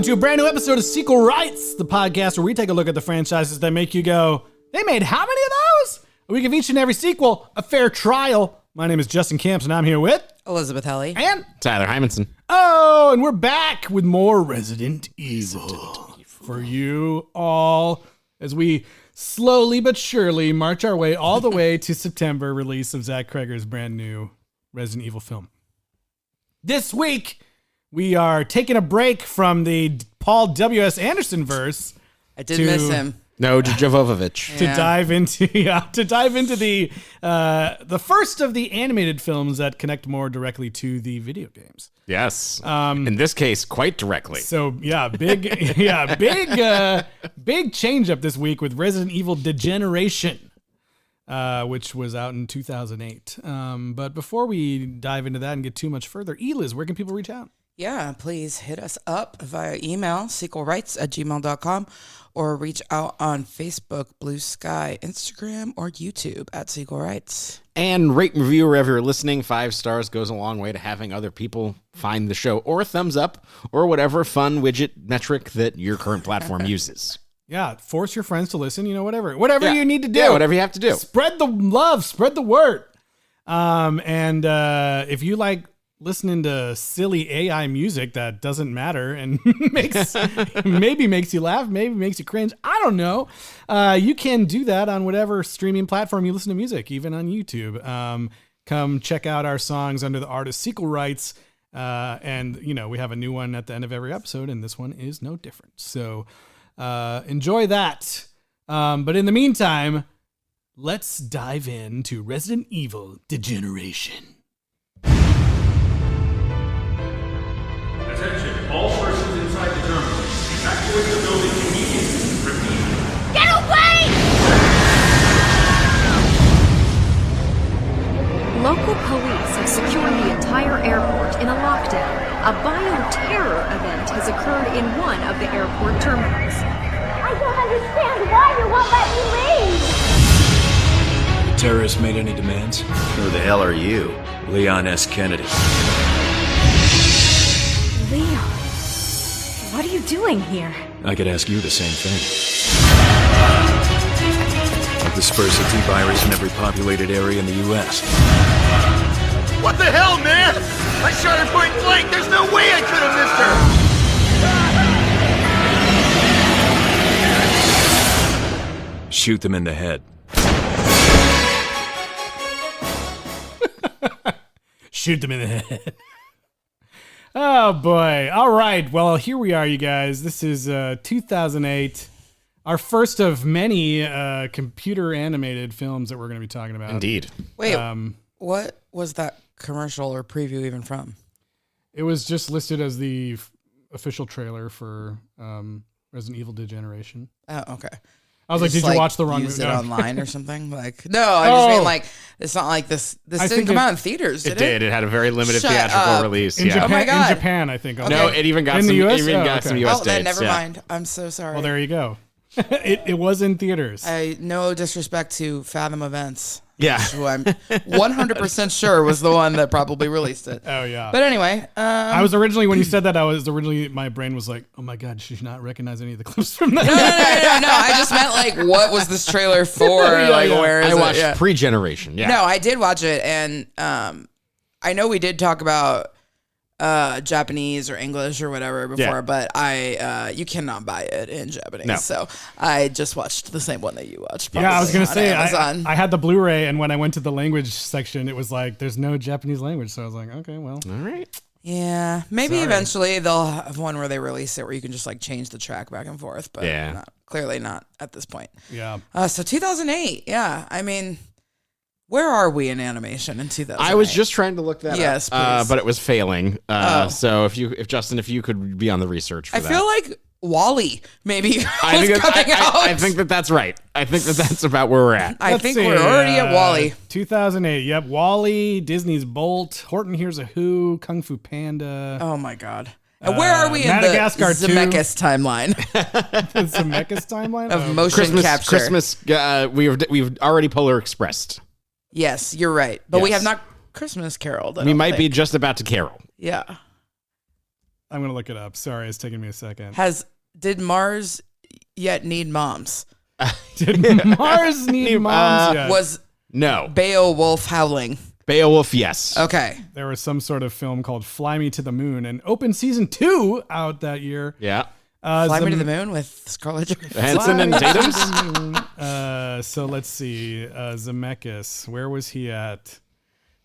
welcome to a brand new episode of Sequel Rights, the podcast where we take a look at the franchises that make you go, they made how many of those? We give each and every sequel a fair trial. My name is Justin Camps, and I'm here with Elizabeth Helly and Tyler Hymanson. Oh, and we're back with more Resident Evil for you all as we slowly but surely march our way all the way to September release of Zach Kreger's brand new Resident Evil film. This week, we are taking a break from the Paul W.S. Anderson verse. I did miss him. No, Jovovich. To dive into the first of the animated films that connect more directly to the video games. Yes. In this case, quite directly. So big change up this week with Resident Evil Degeneration, which was out in 2008. But before we dive into that and get too much further, Eliz, where can people reach out? Yeah, please hit us up via email, sequelrights@gmail.com, or reach out on Facebook, Blue Sky, Instagram, or YouTube at Sequel Rights. And rate and review wherever you're listening. 5 stars goes a long way to having other people find the show, or a thumbs up, or whatever fun widget metric that your current platform uses. Yeah, force your friends to listen, whatever you need to do. Yeah, whatever you have to do. Spread the love, spread the word. And if you like listening to silly AI music that doesn't matter and maybe makes you laugh, maybe makes you cringe, I don't know. You can do that on whatever streaming platform you listen to music, even on YouTube. Come check out our songs under the artist Sequel Rights. And we have a new one at the end of every episode, and this one is no different. So enjoy that. But in the meantime, let's dive into Resident Evil Degeneration. Attention, all persons inside the terminal. Evacuate the building immediately. Repeat. Get away! Local police have secured the entire airport in a lockdown. A bioterror event has occurred in one of the airport terminals. I don't understand why you won't let me leave! The terrorists made any demands? Who the hell are you? Leon S. Kennedy. Leon, what are you doing here? I could ask you the same thing. I'll disperse a T-virus in every populated area in the U.S. What the hell, man? I shot her point blank. There's no way I could have missed her. Shoot them in the head. Shoot them in the head. Oh, boy. All right. Well, here we are, you guys. This is 2008, our first of many computer-animated films that we're going to be talking about. Indeed. Wait, what was that commercial or preview even from? It was just listed as the official trailer for Resident Evil Degeneration. Oh, okay. I was like, did you watch the wrong movie? Use it no. online or something? Like, no, I just mean like, it's not like this didn't come out in theaters, did it? It did. It had a very limited Shut theatrical up. release. In yeah. Japan, Oh my God. In Japan, I think. Okay. No, it even got in some. the US? Even got Okay. some US Oh, then dates. never yeah. mind. I'm so sorry. Well, there you go. It was in theaters. No disrespect to Fathom Events. Yeah. Who I'm 100% sure was the one that probably released it. Oh, yeah. But anyway. I was originally, when you said that, my brain was like, oh my God, she should not recognize any of the clips from that. No. I just meant like, what was this trailer for? Where is I watched it? Yeah. Pre-Generation. Yeah. No, I did watch it, and I know we did talk about Japanese or English or whatever before, but you cannot buy it in Japanese. No. So I just watched the same one that you watched. Yeah, I was going to say, Amazon. I had the Blu-ray, and when I went to the language section, it was like, there's no Japanese language. So I was like, okay, well. All right. Yeah, maybe Sorry. eventually they'll have one where they release it where you can just like change the track back and forth, but clearly not at this point. Yeah. So 2008, yeah. I mean, where are we in animation in 2008? I was just trying to look that Yes, up, please. but it was failing. So if Justin, if you could be on the research for I that. feel like WALL-E maybe was I think coming out. I think that's right. I think that's about where we're at. I Let's think see, we're already at WALL-E. 2008. Yep. WALL-E, Disney's Bolt, Horton Hears a Who, Kung Fu Panda. Oh my God. And where are we in Madagascar the 2. Zemeckis timeline The Zemeckis timeline of motion capture? Christmas. We've already Polar Expressed. Yes, you're right. But we Yes. have not Christmas caroled. We might be just about to carol. Yeah. I'm going to look it up. Sorry, it's taking me a second. Did Mars yet need moms? Did Mars need moms yet? Was No. Beowulf howling? Beowulf, yes. Okay. There was some sort of film called Fly Me to the Moon and opened season 2 out that year. Yeah. Fly Me to the Moon with Scarlett Johansson. Hanson and Tatum's? So let's see. Zemeckis, where was he at?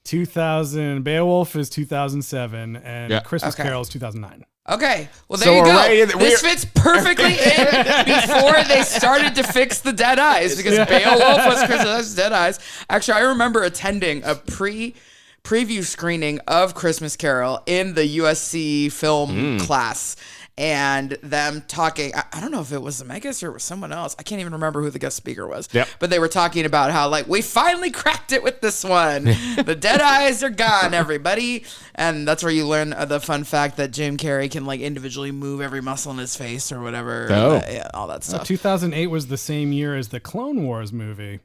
2000. Beowulf is 2007, and Christmas Carol is 2009. Okay, well there you go. This fits perfectly in before they started to fix the dead eyes, because Beowulf was Christmas Dead Eyes. Actually, I remember attending a preview screening of Christmas Carol in the USC film class. And them talking, I don't know if it was Zemeckis or it was someone else. I can't even remember who the guest speaker was. Yep. But they were talking about how, like, we finally cracked it with this one. The dead eyes are gone, everybody. And that's where you learn the fun fact that Jim Carrey can, like, individually move every muscle in his face or whatever. Oh. Yeah, all that stuff. 2008 was the same year as the Clone Wars movie.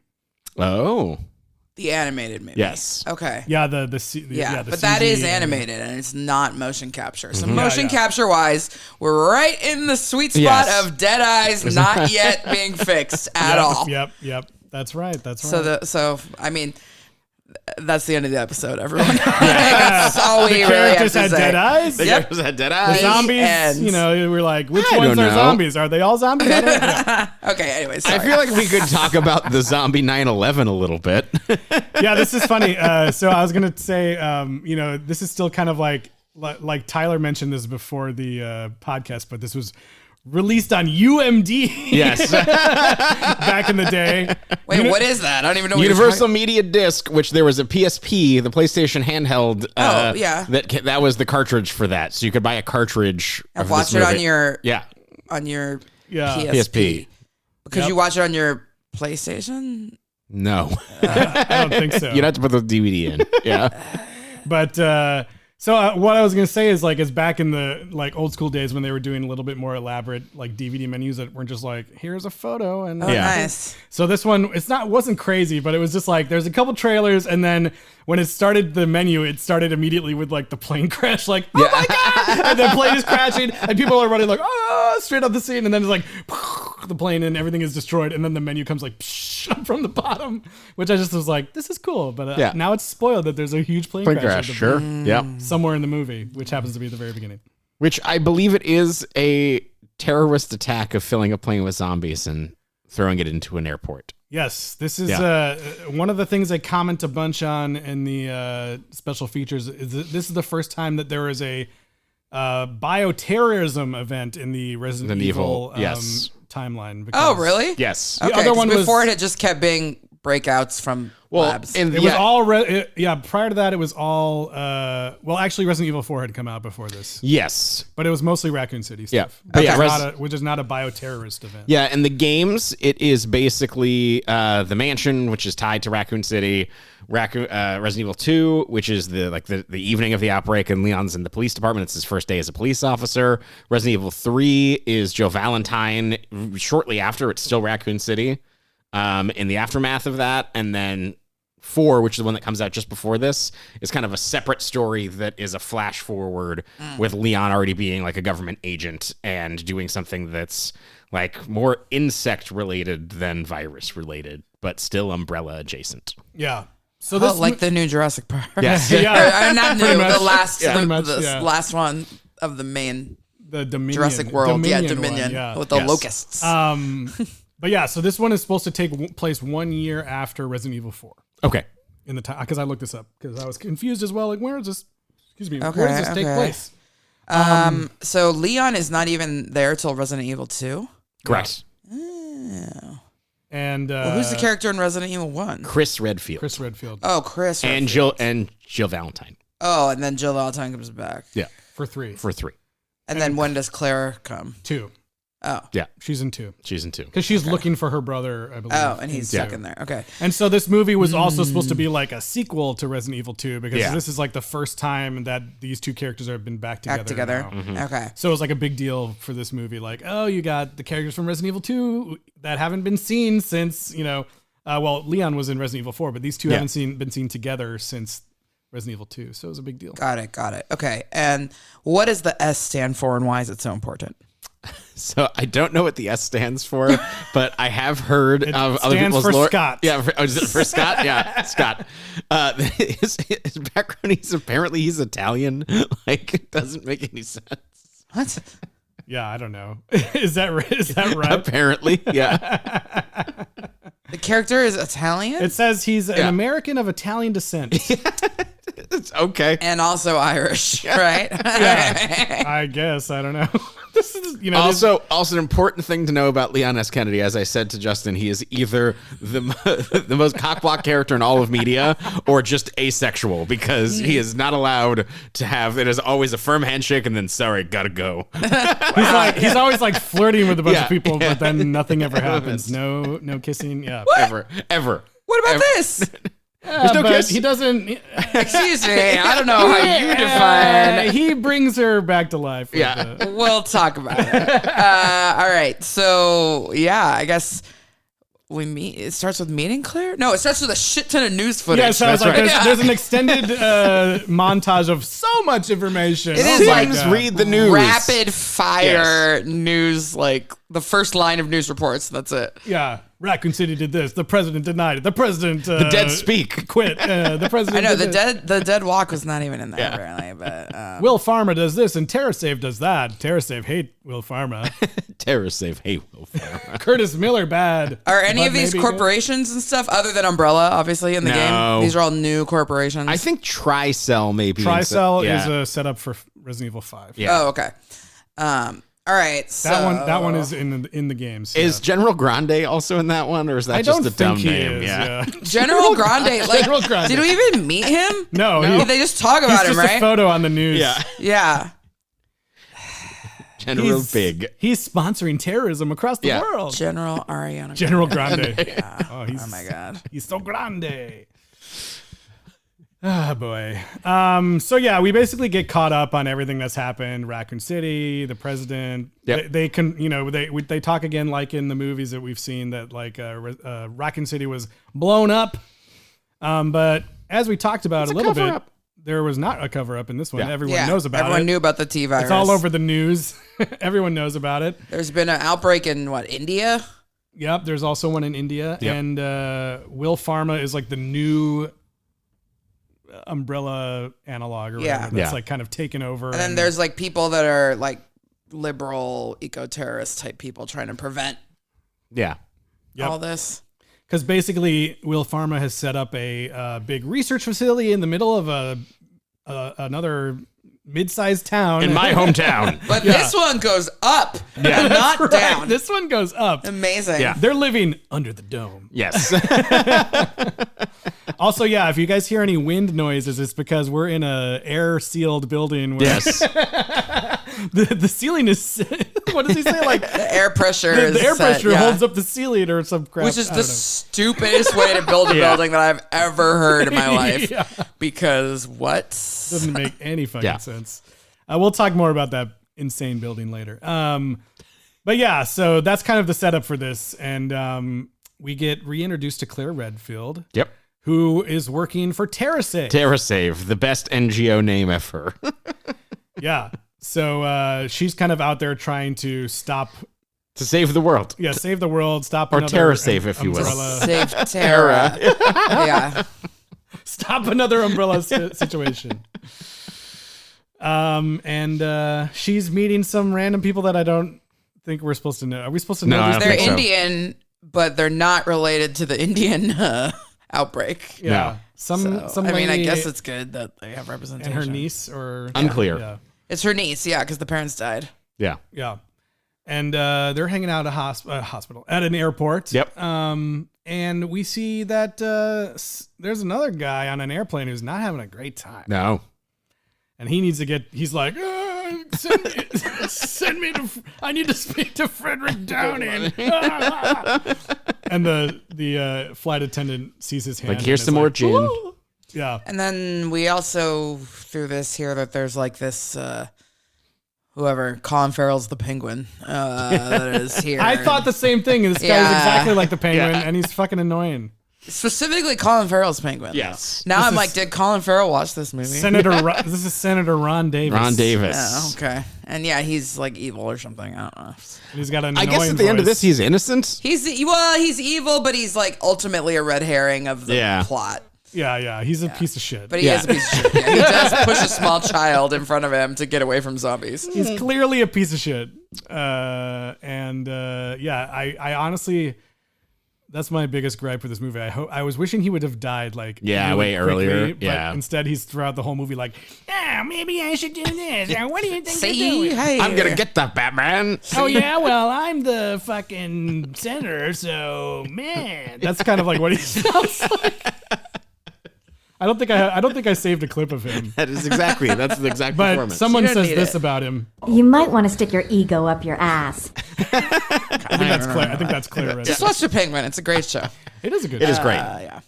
Oh. The animated movie. Yes. Okay. Yeah, but the that is CG animated and it's not motion capture. So motion capture wise, we're right in the sweet spot of dead eyes not yet being fixed at all. Yep. That's right. So I mean, that's the end of the episode, everyone. That's all we really have to say. Had dead eyes? The characters had dead eyes. The zombies, we're like, which ones are zombies? Are they all zombies? Okay, anyways. I feel like we could talk about the zombie 9/11 a little bit. Yeah, this is funny. So I was going to say, this is still kind of like Tyler mentioned this before the podcast, but this was released on UMD. Yes. Back in the day. Wait, what is that? I don't even know what Universal Media Disc, which there was a PSP, the PlayStation handheld. Yeah. That was the cartridge for that. So you could buy a cartridge. And watch it on your PSP. Because you watch it on your PlayStation? No. I don't think so. You'd have to put the DVD in. Yeah. But so what I was gonna say is, like, it's back in the old school days when they were doing a little bit more elaborate DVD menus that weren't just like, here's a photo and nice. So this one, wasn't crazy, but it was just like there's a couple trailers, and then when it started the menu, it started immediately with like the plane crash, like oh my god, and the plane is crashing, and people are running like straight up the scene, and then it's like the plane and everything is destroyed, and then the menu comes like from the bottom, which I just was like, this is cool, but now it's spoiled that there's a huge plane crash. Sure. Yep. Somewhere in the movie, which happens to be at the very beginning. Which I believe it is a terrorist attack of filling a plane with zombies and throwing it into an airport. Yes, this is one of the things I comment a bunch on in the special features. Is that this is the first time that there is a bioterrorism event in the Resident Evil timeline. Oh, really? Yes. The Okay, other one before it just kept being breakouts from labs. And it was all prior to that it was all actually Resident Evil 4 had come out before this. Yes. But it was mostly Raccoon City stuff. But which is not a bioterrorist event. Yeah, and the games, it is basically the mansion, which is tied to Raccoon City, Resident Evil 2, which is the evening of the outbreak, and Leon's in the police department. It's his first day as a police officer. Resident Evil 3 is Joe Valentine. Shortly after, it's still Raccoon City. In the aftermath of that, and then 4, which is the one that comes out just before this, is kind of a separate story that is a flash forward with Leon already being like a government agent and doing something that's like more insect related than virus related, but still umbrella adjacent. Yeah. So this the new Jurassic Park. Yes. Not new. much. The last, Yeah. last one of the main the Dominion, Jurassic World. Dominion one, with the locusts. But yeah, so this one is supposed to take place 1 year after Resident Evil 4. Okay. In the time, because I looked this up because I was confused as well. Like, where is this? Excuse me. Okay, where does this take place? So Leon is not even there till Resident Evil 2. Correct. Oh. And who's the character in Resident Evil 1? Chris Redfield. Chris Redfield. Oh, Chris and Redfield. Jill Valentine. Oh, and then Jill Valentine comes back. Yeah. For 3. And then when does Claire come? 2. Oh. Yeah. She's in 2. She's in 2. Because she's looking for her brother, I believe. Oh, and he's stuck in there. Okay. And so this movie was also supposed to be like a sequel to Resident Evil 2 because Yeah. this is like the first time that these two characters have been back together. now. Okay. So it was like a big deal for this movie. Like, oh, you got the characters from Resident Evil 2 that haven't been seen since, Leon was in Resident Evil 4, but these two haven't been seen together since Resident Evil 2. So it was a big deal. Got it. Okay. And what does the S stand for and why is it so important? So I don't know what the S stands for, but I have heard of other people's for lore. Scott. Yeah, for Scott. Yeah, Scott. His background, he's Italian. Like, it doesn't make any sense. What? Yeah, I don't know. Is that right? Apparently, yeah. The character is Italian? It says he's an American of Italian descent. It's okay. And also Irish, right? Yeah, I guess. I don't know. This is, also an important thing to know about Leon S. Kennedy. As I said to Justin, he is either the most cockblock character in all of media or just asexual, because he is not allowed to have. It is always a firm handshake and then sorry, gotta go. He's always like flirting with a bunch of people, but then nothing ever happens. No kissing. Yeah, ever. What about this? There's no kiss. He doesn't. Excuse me. I don't know how you define. He brings her back to life. We'll talk about it. All right. So I guess we meet. It starts with meeting Claire. No, it starts with a shit ton of news footage. Yeah, so I was like, there's an extended montage of so much information. It is like read the news. Rapid fire news, like the first line of news reports. That's it. Yeah. Raccoon City did this. The president denied it. The president. The dead speak. Quit. The president. I know the dead walk was not even in there apparently, but Will Pharma does this and TerraSave does that. TerraSave hate Will Pharma. TerraSave hate Will Pharma. Curtis Miller bad. Are any of these corporations and stuff other than Umbrella, obviously in the game? These are all new corporations. I think Tricell maybe. Tricell is a setup for Resident Evil 5. Yeah. Oh, okay. All right, so that one is in the games. Is General Grande also in that one, or is that just a dumb name? Yeah. General Grande. Like, General Grande. Did we even meet him? No. They just talk about him, just right? a photo on the news. Yeah. General Big. He's sponsoring terrorism across the world. General Ariana. General Grande. Oh my god. He's so grande. Ah, boy. So we basically get caught up on everything that's happened. Raccoon City, the president. Yep. They talk again like in the movies that we've seen that like Raccoon City was blown up. But as we talked about a little bit, there was not a cover up in this one. Everyone knows about it. Everyone knew about the T virus. It's all over the news. Everyone knows about it. There's been an outbreak in India? Yep. There's also one in India, and Will Pharma is like the new Umbrella analog or whatever that's like kind of taken over. And then there's like people that are like liberal eco-terrorist type people trying to prevent all this. Because basically Will Pharma has set up a big research facility in the middle of another mid-sized town. In my hometown. But this one goes up, not down. This one goes up. Amazing. Yeah. They're living under the dome. Yes. Also, if you guys hear any wind noises, it's because we're in a air-sealed building. Where the ceiling is, what does he say? Like the air pressure the air pressure holds up the ceiling or some crap. Which is the stupidest way to build a building that I've ever heard in my life. Because what? Doesn't make any fucking sense. We'll talk more about that insane building later. But so that's kind of the setup for this. And we get reintroduced to Claire Redfield. Yep. Who is working for TerraSave. TerraSave, the best NGO name ever. Yeah. So she's kind of out there trying to stop. To save the world. Yeah, save the world. Stop or another TerraSave, if you will. Save Terra. Yeah. Stop another umbrella situation. And she's meeting some random people that I don't think we're supposed to know. Are we supposed to know? No, they're Indian, but they're not related to the Indian outbreak. Yeah. Some I mean, I lady guess it's good that they have representation. and her niece or unclear. Yeah. It's her niece, because the parents died. Yeah. Yeah. And they're hanging out at a hospital at an airport. Yep. And we see that there's another guy on an airplane who's not having a great time. No. And he needs to get. He's like, send me to. I need to speak to Frederick Downing. And the flight attendant sees his hand. Like, here's some more gin. Ooh. Yeah. And then we also through this here that there's like this. Whoever, Colin Farrell's the penguin that is here. I thought the same thing. This guy's exactly like the penguin, and he's fucking annoying. Specifically Colin Farrell's Penguin. Yes. Now I'm like, did Colin Farrell watch this movie? This is Senator Ron Davis. Ron Davis. Yeah, okay. And yeah, he's like evil or something. I don't know. He's got an I guess annoying at the end of voice. this, he's innocent. He's evil, but he's like ultimately a red herring of the plot. Yeah. He's a piece of shit. But he is a piece of shit. Yeah, he does push a small child in front of him to get away from zombies. He's clearly a piece of shit. I honestly, that's my biggest gripe with this movie. I was wishing he would have died like way earlier. But instead he's throughout the whole movie like, maybe I should do this. What do you think you're doing? Hey, I'm gonna get that Batman. Oh yeah, well I'm the fucking senator, so man, that's kind of like what he sounds like. I don't think I saved a clip of him. That's the exact But performance. someone says this about him. You might want to stick your ego up your ass. I think that's clear. Right? Just watch The Penguin. It's a great show. It is a good. It is great. Yeah.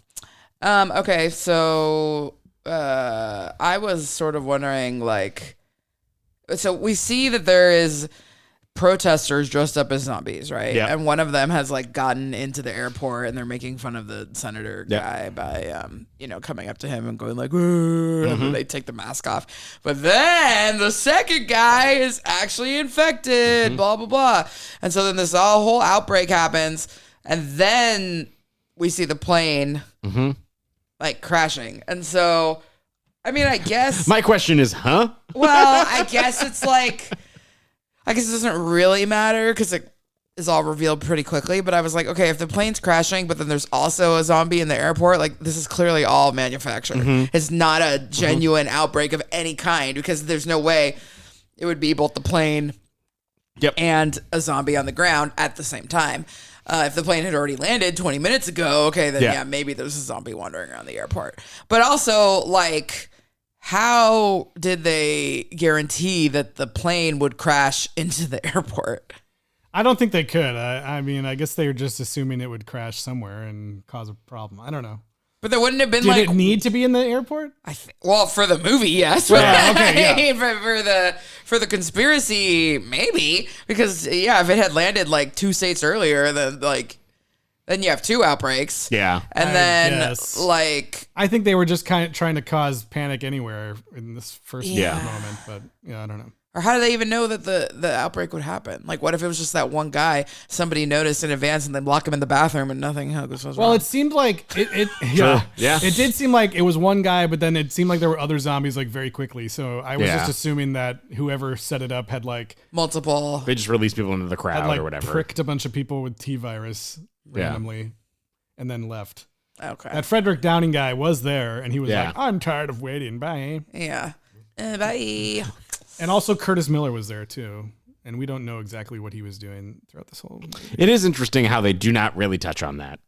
Okay, so I was sort of wondering, like, so we see that there is protesters dressed up as zombies, right? Yeah. And one of them has like gotten into the airport, and they're making fun of the senator guy by, coming up to him and going like, and then they take the mask off. But then the second guy is actually infected, blah, blah, blah. And so then this whole outbreak happens, and then we see the plane like crashing. And so, I mean, I guess My question is, huh? well, I guess it's like, I guess it doesn't really matter because it is all revealed pretty quickly. But I was like, okay, if the plane's crashing, but then there's also a zombie in the airport, like this is clearly all manufactured. It's not a genuine outbreak of any kind because there's no way it would be both the plane and a zombie on the ground at the same time. If the plane had already landed 20 minutes ago, okay, then maybe there's a zombie wandering around the airport. But also, like, how did they guarantee that the plane would crash into the airport? I don't think they could. I mean, I guess they were just assuming it would crash somewhere and cause a problem. I don't know. But there wouldn't have been Did it need to be in the airport? Well, for the movie, yes. For the conspiracy, maybe. Because, if it had landed like 2 states earlier, then you have 2 outbreaks. Yeah. And then, I think they were just kind of trying to cause panic anywhere in this first moment. But, I don't know. Or how do they even know that the outbreak would happen? Like, what if it was just that one guy somebody noticed in advance and then lock him in the bathroom and nothing was wrong? Well, it seemed like it did seem like it was one guy, but then it seemed like there were other zombies like very quickly. So I was just assuming that whoever set it up had like multiple. They just released people into the crowd or whatever. Pricked a bunch of people with T-virus randomly and then left. Okay. That Frederick Downing guy was there and he was like, I'm tired of waiting. Bye. Yeah. Bye. And also Curtis Miller was there too. And we don't know exactly what he was doing throughout this whole movie. It is interesting how they do not really touch on that.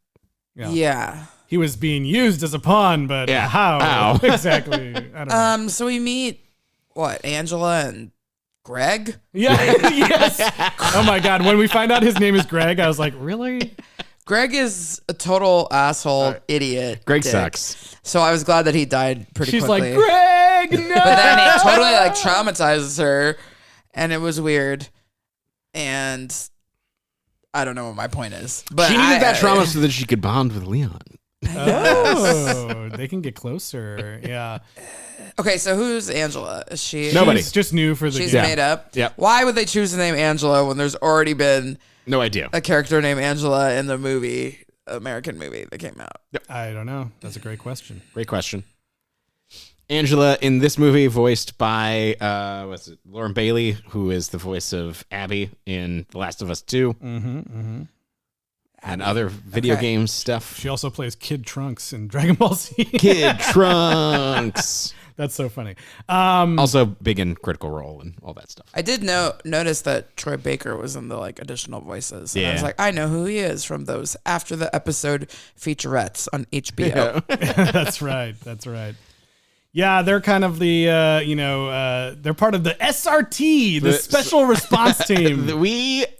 Yeah. He was being used as a pawn, but how? Exactly? I don't know. So we meet, Angela and Greg? Yeah. Yes. Oh my God. When we find out his name is Greg, I was like, really? Greg is a total asshole idiot. Greg sucks. So I was glad that he died pretty She's quickly. She's like, Greg, no! But then he totally traumatizes her, and it was weird. And I don't know what my point is. But she needed that trauma so that she could bond with Leon. Oh, they can get closer. Yeah. Okay, so who's Angela? Is she? Nobody. She's just new for the She's game. made up? Yeah. Why would they choose the name Angela when there's already been no idea a character named Angela in the movie, American movie that came out? I don't know. That's a great question. Great question. Angela in this movie voiced by Lauren Bailey, who is the voice of Abby in The Last of Us 2. And other video game stuff. She also plays Kid Trunks in Dragon Ball Z. Kid Trunks. That's so funny. Also big in Critical Role and all that stuff. I did notice that Troy Baker was in the additional voices. And Yeah. I was like, I know who he is from those after the episode featurettes on HBO. That's right. That's right. Yeah, they're kind of the, they're part of the SRT, the Special Response Team.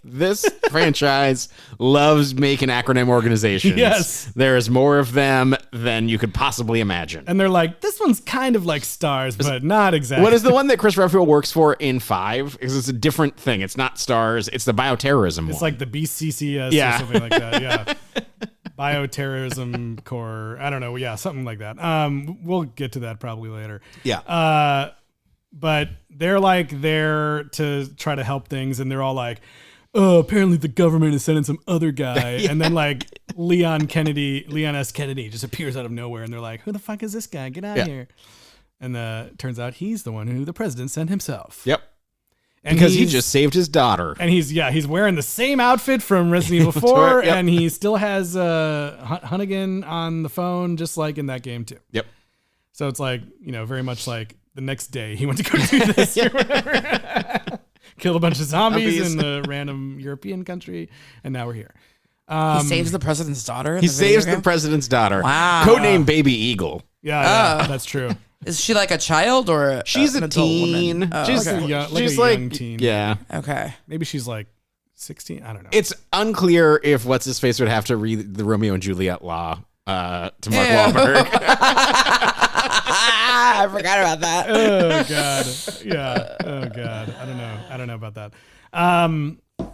This franchise loves making acronym organizations. Yes. There is more of them than you could possibly imagine. And they're like, this one's kind of like STARS, but not exactly. What is the one that Chris Redfield works for in 5? Because it's a different thing. It's not STARS. It's the bioterrorism one. It's like the BCCS or something like that. Yeah. Bioterrorism Corps. I don't know. Yeah, something like that. We'll get to that probably later. Yeah. But they're like there to try to help things, and they're all like, "Oh, apparently the government is sending some other guy." And then like Leon S. Kennedy just appears out of nowhere, and they're like, "Who the fuck is this guy? Get out of here!" And turns out he's the one who the president sent himself. Yep. And because he just saved his daughter. And he's wearing the same outfit from Resident Evil 4, and he still has Hunnigan on the phone, just like in that game too. Yep. So it's like, very much like the next day he went to go do this or whatever. Kill a bunch of zombies in the random European country, and now we're here. He saves the president's daughter? He saves the president's daughter. Wow. Codename Baby Eagle. Yeah, that's true. Is she like a child or she's an a adult teen? woman? Oh, She's okay. She's like a young teen. Yeah. Okay. Maybe she's like 16. I don't know. It's unclear if what's his face would have to read the Romeo and Juliet law to Mark Wahlberg. I forgot about that. Oh god. Yeah. Oh god. I don't know about that.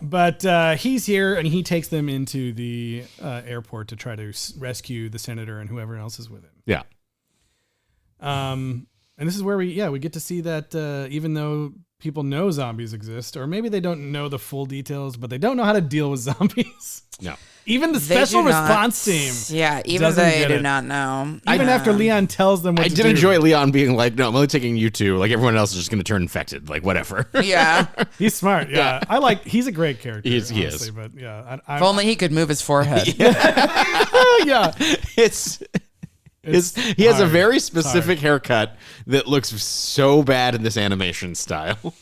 But he's here, and he takes them into the airport to try to rescue the senator and whoever else is with him. Yeah. And this is where we get to see that even though people know zombies exist, or maybe they don't know the full details, but they don't know how to deal with zombies. No. Even the special response team. Yeah, even they do not know. Even after Leon tells them what to do. I did enjoy Leon being like, no, I'm only taking you two. Like, everyone else is just going to turn infected. Like, whatever. Yeah. He's smart. Yeah. He's a great character. He honestly, is. But yeah. If only he could move his forehead. Yeah. He has a very specific haircut that looks so bad in this animation style.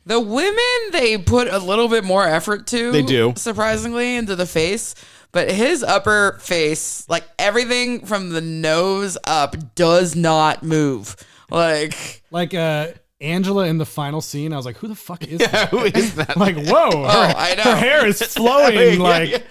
The women, they put a little bit more effort to. They do. Surprisingly, into the face. But his upper face, like everything from the nose up, does not move. Like Angela in the final scene, I was like, who the fuck is that? Who is that? Like, whoa. I know. Her hair is flowing like,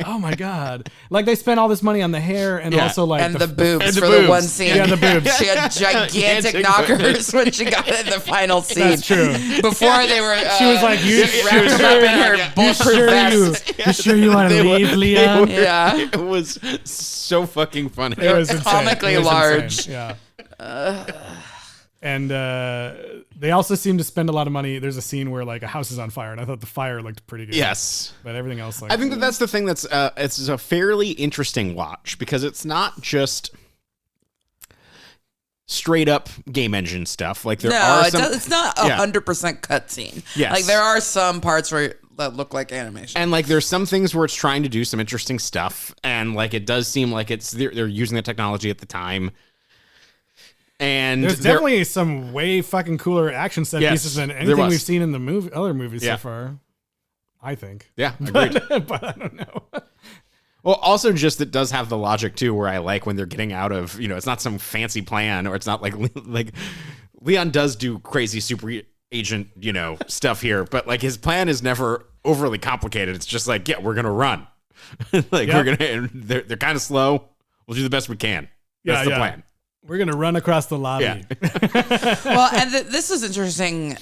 oh my God. Like, they spent all this money on the hair and also like the boobs for the one scene. Yeah, the boobs. She had gigantic knockers when she got in the final scene. That's true. Before they were she was like, you wrapped them up in her bulletproof vest. You sure you want to leave, Leon? Yeah. It was so fucking funny. It was comically large. Insane. Yeah. And they also seem to spend a lot of money. There's a scene where like a house is on fire, and I thought the fire looked pretty good. Yes, but everything else, like, I think that's the thing that's it's a fairly interesting watch because it's not just straight up game engine stuff. Like it's not 100% cutscene. Yes, like there are some parts that look like animation, and like there's some things where it's trying to do some interesting stuff, and like it does seem like they're using the technology at the time. And there's definitely some way fucking cooler action set pieces than anything we've seen in the other movies so far. I think. Yeah, agreed. But I don't know. Well, also just it does have the logic too, where I like when they're getting out of, it's not some fancy plan, or it's not like Leon does do crazy super agent, stuff here, but like his plan is never overly complicated. It's just like, we're gonna run, we're gonna. And they're kind of slow. We'll do the best we can. That's the plan. We're going to run across the lobby. Yeah. Well, and this is interesting,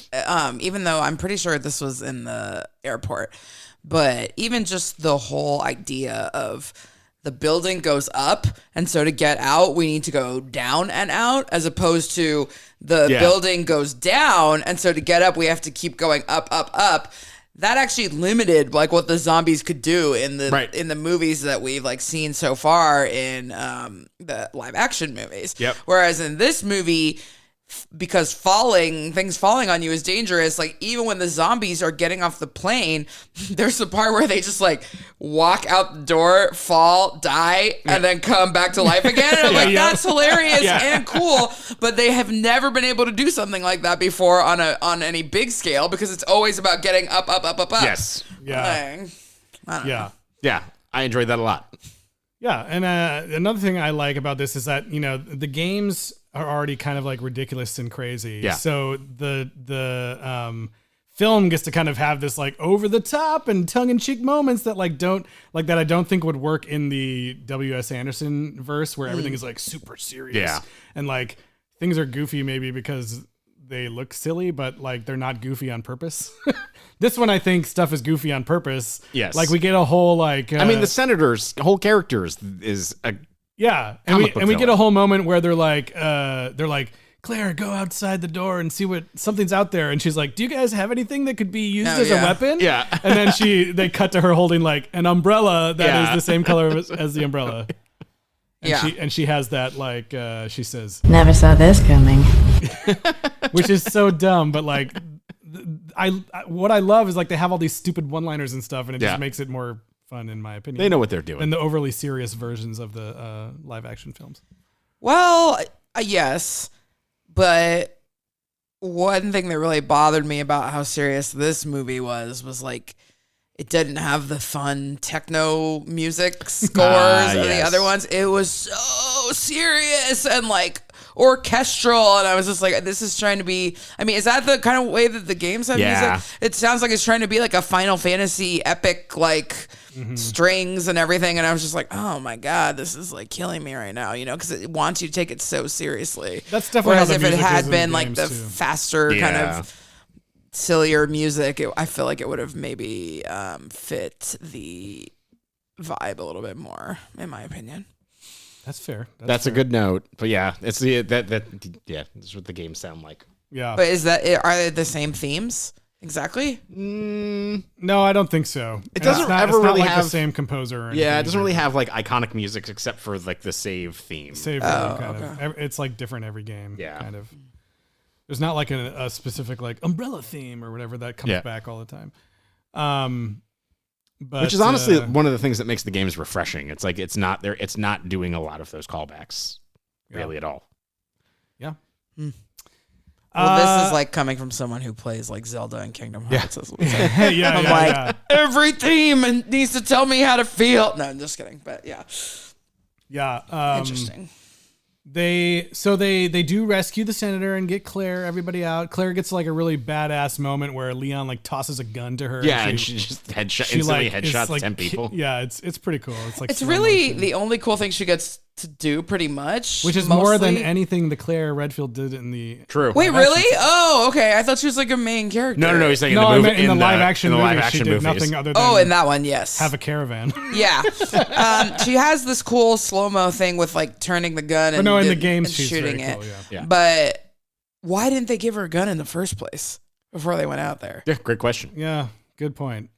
even though I'm pretty sure this was in the airport, but even just the whole idea of the building goes up, and so to get out, we need to go down and out, as opposed to the building goes down, and so to get up, we have to keep going up, up, up. That actually limited like what the zombies could do in the movies that we've like seen so far in the live action movies. Yep. Whereas in this movie, because things falling on you is dangerous. Like even when the zombies are getting off the plane, there's the part where they just like walk out the door, fall, die, and then come back to life again. And I'm like, that's hilarious and cool. But they have never been able to do something like that before on any big scale, because it's always about getting up, up, up, up, up. Yes. Yeah. I don't know. Yeah. I enjoyed that a lot. Yeah, and another thing I like about this is that the games are already kind of like ridiculous and crazy. Yeah. So the film gets to kind of have this like over the top and tongue in cheek moments that I don't think would work in the W.S. Anderson verse, where everything is like super serious. Yeah. And like things are goofy maybe because they look silly, but like they're not goofy on purpose. This one, I think stuff is goofy on purpose. Yes. Like we get a whole like. I mean, the senator's whole character is a yeah, and we get a whole moment where they're like Claire, go outside the door and see what something's out there, and she's like, do you guys have anything that could be used as a weapon? Yeah. And then they cut to her holding like an umbrella that is the same color as the umbrella. And she has that like she says, Never saw this coming. which is so dumb, but like what I love is like they have all these stupid one-liners and stuff, and it just makes it more fun in my opinion. They know what they're doing. Than the overly serious versions of the live action films. Well, yes, but one thing that really bothered me about how serious this movie was like it didn't have the fun techno music scores of the other ones. It was so serious and like orchestral, and I was just like, this is trying to be, I mean, is that the kind of way that the games have music? It sounds like it's trying to be like a Final Fantasy epic, like strings and everything, and I was just like, oh my god, this is like killing me right now, because it wants you to take it so seriously. That's definitely whereas how the if it music had is been in like the games, too. faster kind of sillier music, I feel like it would have maybe fit the vibe a little bit more, in my opinion. That's fair. That's a good note. But yeah, it's that's what the games sound like. Yeah. But are they the same themes exactly? No, I don't think so. It doesn't it's ever not really like have the same composer. Or it doesn't anything. really have like iconic music except for like the save theme. Save kind of. It's like different every game. Yeah. Kind of. There's not like a specific like umbrella theme or whatever that comes back all the time. But, which is honestly one of the things that makes the games refreshing. It's like it's not doing a lot of those callbacks really at all. Yeah. Well, this is like coming from someone who plays like Zelda and Kingdom Hearts. I'm like, every theme needs to tell me how to feel. No, I'm just kidding. But yeah. Yeah. Interesting. They do rescue the senator and get everybody out. Claire gets like a really badass moment where Leon like tosses a gun to her. Yeah, and she just instantly headshots like, 10 people. Yeah, it's pretty cool. It's like it's really the only cool thing she gets to do, pretty much. Which is more than anything the Claire Redfield did in the True. Wait, really? Oh, okay. I thought she was like a main character. No. He's saying in the live action movie, she did nothing other than in that one, yes, have a caravan. Yeah. She has this cool slow-mo thing with like turning the gun and in the game she's shooting very it. cool, yeah. But why didn't they give her a gun in the first place before they went out there? Yeah, great question. Yeah, good point.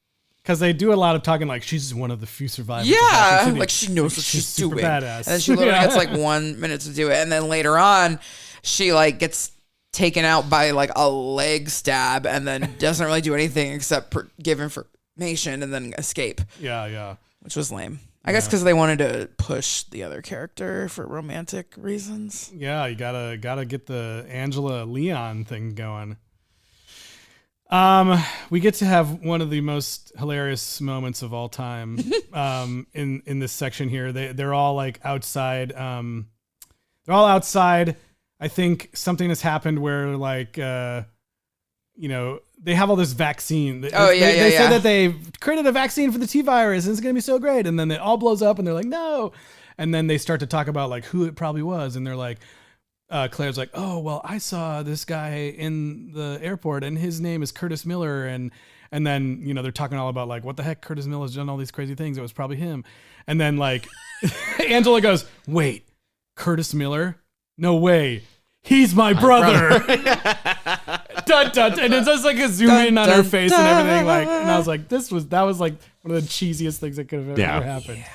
Because they do a lot of talking like she's one of the few survivors. Yeah, like she knows what she's super doing. Badass. And then she literally gets like 1 minute to do it. And then later on, she like gets taken out by like a leg stab and then doesn't really do anything except give information and then escape. Yeah. Which was lame. I guess because they wanted to push the other character for romantic reasons. Yeah, you gotta get the Angela Leon thing going. We get to have one of the most hilarious moments of all time in this section here. They're all like outside. They're all outside. I think something has happened where like they have all this vaccine. They say that they've created a vaccine for the T virus and it's gonna be so great. And then it all blows up and they're like, no. And then they start to talk about like who it probably was, and they're like. Claire's like, oh, well, I saw this guy in the airport and his name is Curtis Miller. And then, they're talking all about like, what the heck? Curtis Miller's done all these crazy things. It was probably him. And then like Angela goes, wait, Curtis Miller? No way. He's my brother. Dun, dun, and it's just like a zoom in on her face and everything. Like, and I was like, that was like one of the cheesiest things that could have ever happened. Yeah.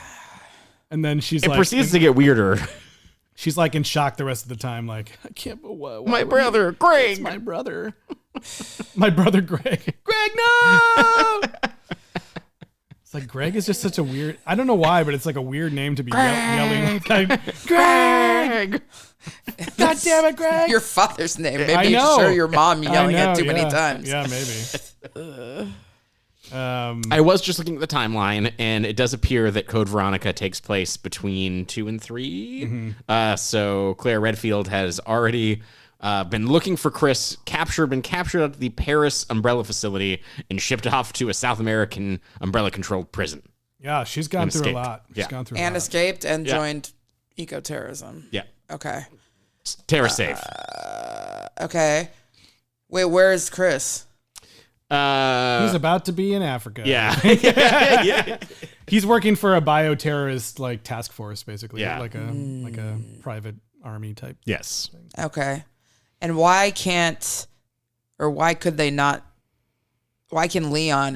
And then it proceeds to get weirder. She's like in shock the rest of the time. Like, I can't believe my brother, Greg. It's my brother. My brother, Greg. Greg, no! It's like Greg is just such a weird. I don't know why, but it's like a weird name to be yelling. Like, Greg! God damn it, Greg! Your father's name. Maybe you show your mom yelling it too many times. Yeah, maybe. I was just looking at the timeline, and it does appear that Code Veronica takes place between 2 and 3. Mm-hmm. So Claire Redfield has already been looking for Chris, been captured at the Paris Umbrella facility, and shipped off to a South American Umbrella-controlled prison. Yeah, she's gone through a lot. Escaped and joined eco-terrorism. Yeah. Okay. Terra safe. Okay. Wait, where is Chris? He's about to be in Africa. Yeah. Yeah. He's working for a bioterrorist like task force, basically. Yeah. Like a private army type. Yes. Okay. And why can Leon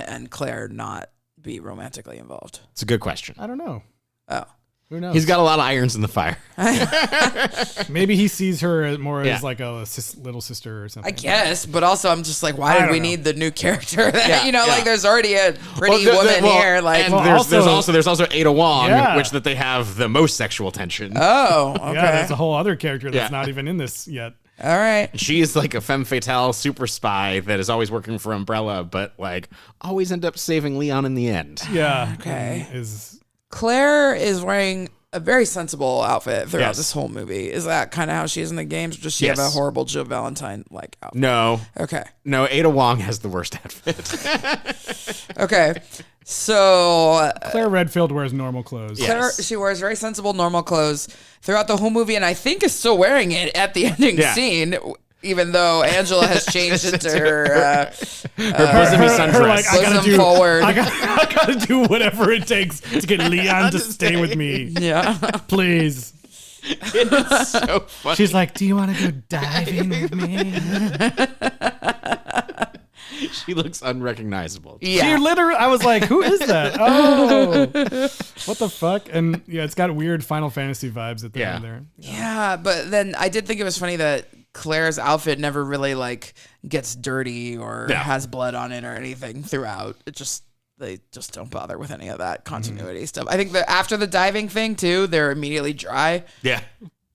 and Claire not be romantically involved? It's a good question. I don't know. Oh. Who knows? He's got a lot of irons in the fire. Maybe he sees her more Yeah. as like a little sister or something. I guess, but also I'm just like, why did we need the new character? Like there's already a pretty woman here. Like, and there's also Ada Wong, which that they have the most sexual tension. Oh, okay. Yeah, that's a whole other character that's not even in this yet. All right. She is like a femme fatale super spy that is always working for Umbrella, but like always end up saving Leon in the end. Yeah. Okay. Claire is wearing a very sensible outfit throughout Yes. this whole movie. Is that kind of how she is in the games? Or does she have a horrible Jill Valentine-like outfit? No. Okay. No, Ada Wong has the worst outfit. Okay. So Claire Redfield wears normal clothes. Claire, she wears very sensible, normal clothes throughout the whole movie, and I think is still wearing it at the ending scene, even though Angela has changed into her bosomy sundress. Bosom forward. I gotta do whatever it takes to get Leon to stay with me. Yeah. Please. It's so funny. She's like, do you want to go diving with me? She looks unrecognizable. Yeah. She literally, I was like, who is that? Oh, what the fuck? And yeah, it's got weird Final Fantasy vibes at the end there. Yeah, but then I did think it was funny that Claire's outfit never really like gets dirty or has blood on it or anything throughout. They just don't bother with any of that continuity stuff. I think that after the diving thing too, they're immediately dry. Yeah.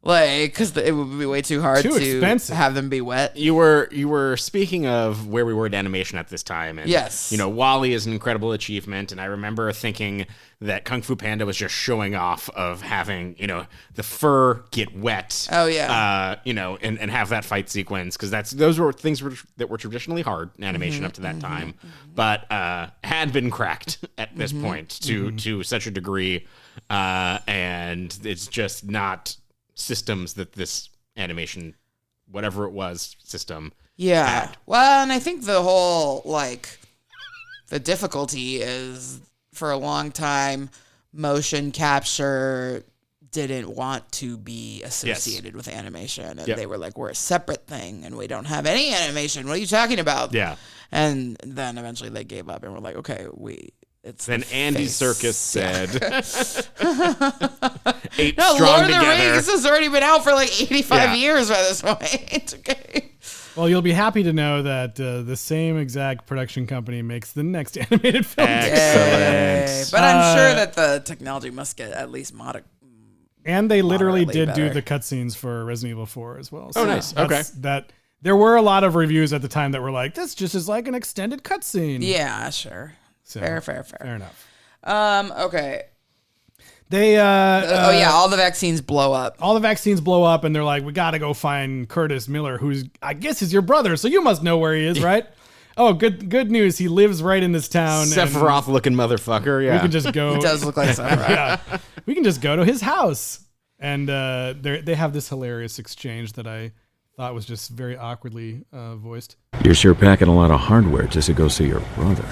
Like, because it would be way too hard to have them be wet. You were speaking of where we were in animation at this time, and yes, WALL-E is an incredible achievement, and I remember thinking that Kung Fu Panda was just showing off of having the fur get wet. Oh yeah, and have that fight sequence, because those were things that were traditionally hard in animation up to that time, but had been cracked at this point to such a degree, and it's just not systems that this animation, whatever it was, system had. Well, and I think the whole the difficulty is for a long time motion capture didn't want to be associated with animation, and they were like, we're a separate thing and we don't have any animation, what are you talking about? And then eventually they gave up and were like, okay, then Andy Serkis said, "Eight no, strong Lord of the together." Rings has already been out for 85 years by this point. Okay. Well, you'll be happy to know that the same exact production company makes the next animated film. Excellent. But I'm sure that the technology must get at least and they literally did better. do the cutscenes for Resident Evil 4 as well. So nice. Okay. There were a lot of reviews at the time that were like, this just is like an extended cutscene. Yeah, sure. So, fair. Fair enough. Okay. They all the vaccines blow up. All the vaccines blow up, and they're like, we got to go find Curtis Miller, who's, I guess, is your brother, so you must know where he is, right? Oh, good news. He lives right in this town. Sephiroth-looking motherfucker, yeah. We can just go. He does look like Sephiroth. Yeah. We can just go to his house. And they have this hilarious exchange that I thought was just very awkwardly voiced. You're sure packing a lot of hardware just to go see your brother.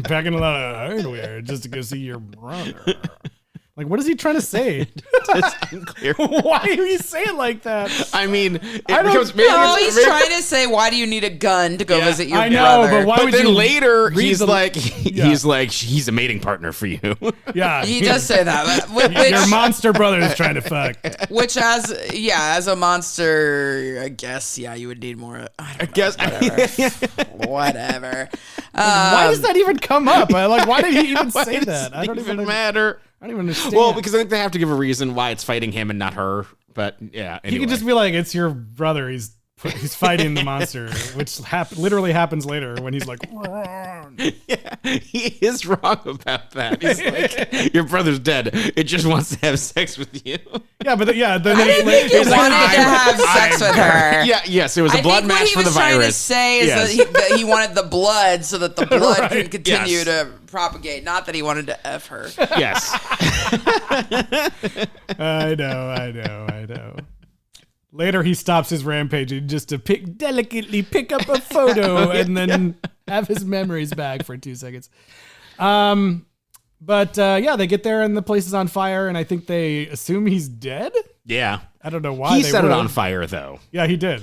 Packing a lot of hardware just to go see your brother. Like, what is he trying to say? It's unclear. Why do you say it like that? I mean, he's trying to say, why do you need a gun to go visit your brother? I know, but why but would then you later he's he's a mating partner for you. Yeah, he does say that. Your monster brother is trying to fuck. Which, as a monster, I guess, you would need more. I guess. Whatever. Why does that even come up? Why did he even say that? I don't even matter. I don't even understand. Well, because I think they have to give a reason why it's fighting him and not her. But yeah, anyway. He could just be like, "It's your brother. He's fighting the monster," which literally happens later when he's like, "Wrong." Yeah, he is wrong about that. He's like, your brother's dead. It just wants to have sex with you. Yeah, but then I didn't think he wanted to have sex with her. Yeah, yes, it was a blood match for the virus. What he was trying to say is that he wanted the blood so that the blood can continue to propagate, not that he wanted to F her. Yes. I know. Later, he stops his rampaging just to delicately pick up a photo and then have his memories back for 2 seconds. But they get there and the place is on fire, and I think they assume he's dead. Yeah. I don't know why he set it on fire, though. Yeah, he did.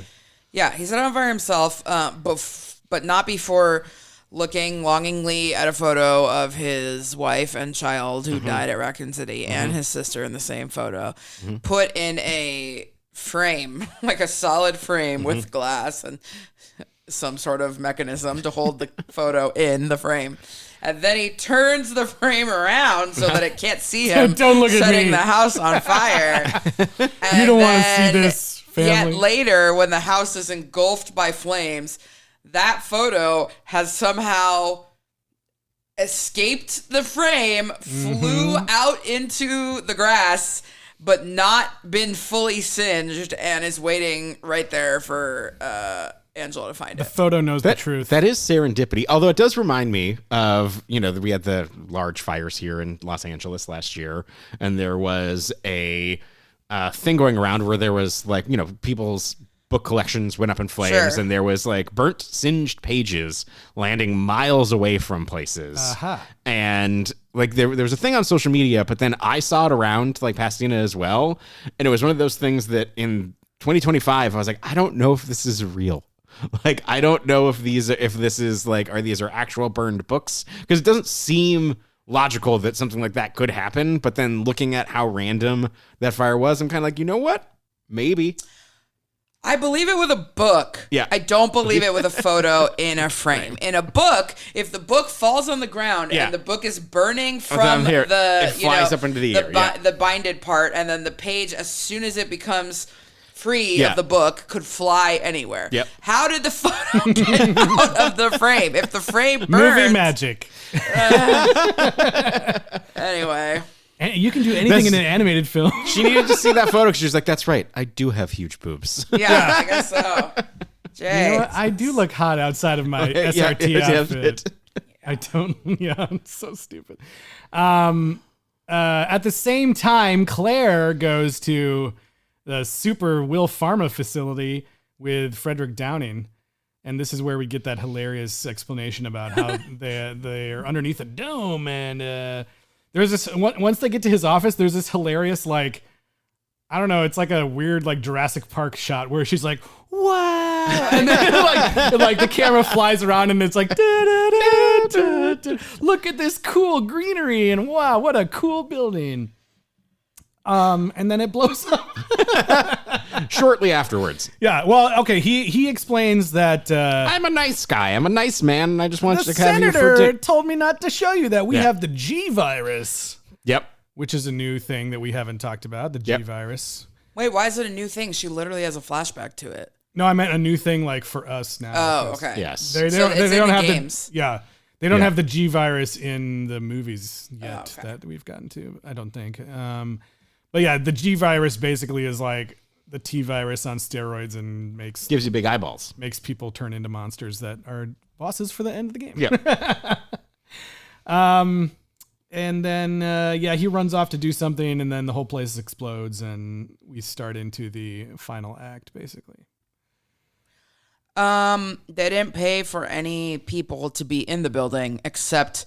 Yeah, he set it on fire himself, but not before looking longingly at a photo of his wife and child who died at Raccoon City and his sister in the same photo, put in a frame, like a solid frame with glass and some sort of mechanism to hold the photo in the frame. And then he turns the frame around so that it can't see him Don't look at setting me. the house on fire. You don't want to see this, family. Yet later, when the house is engulfed by flames, that photo has somehow escaped the frame, flew out into the grass, but not been fully singed, and is waiting right there for Angela to find The it. photo knows the truth. That is serendipity. Although it does remind me of, we had the large fires here in Los Angeles last year, and there was a thing going around where there was people's book collections went up in flames, and there was burnt, singed pages landing miles away from places. And there was a thing on social media, but then I saw it around Pasadena as well, and it was one of those things that in 2025 I was like, I don't know if this is real. I don't know if these are actual burned books, because it doesn't seem logical that something like that could happen. But then looking at how random that fire was, I'm kind of like, you know what? Maybe. I believe it with a book. Yeah. I don't believe it with a photo in a frame. In a book, if the book falls on the ground and the book is burning from it flies up into the air. the binded part, and then the page, as soon as it becomes free of the book, could fly anywhere. Yep. How did the photo get out of the frame? If the frame burns... Movie magic. Anyway... And you can do anything in an animated film. She needed to see that photo because she was like, that's right, I do have huge boobs. Yeah, I guess so. Jay. You know what? I do look hot outside of my SRT outfit. I don't. Yeah, I'm so stupid. At the same time, Claire goes to the Super Will Pharma facility with Frederick Downing. And this is where we get that hilarious explanation about how they are underneath a dome. And there's this, once they get to his office, there's this hilarious, I don't know, it's like a weird, Jurassic Park shot where she's like, wow. And then, the camera flies around and it's like, look at this cool greenery and wow, what a cool building. And then it blows up. Shortly afterwards. Yeah, well, okay, he explains that... I'm a nice guy. I'm a nice man, and I just want the to have you senator told me not to show you that we have the G virus. Yep. Which is a new thing that we haven't talked about, the G virus. Wait, why is it a new thing? She literally has a flashback to it. No, I meant a new thing for us now. Oh, okay. Yes. They don't have games. They don't have the G virus in the movies yet that we've gotten to, I don't think. But yeah, the G virus basically is the T virus on steroids and gives you big eyeballs. Makes people turn into monsters that are bosses for the end of the game. Yeah. And then he runs off to do something, and then the whole place explodes, and we start into the final act, basically. They didn't pay for any people to be in the building except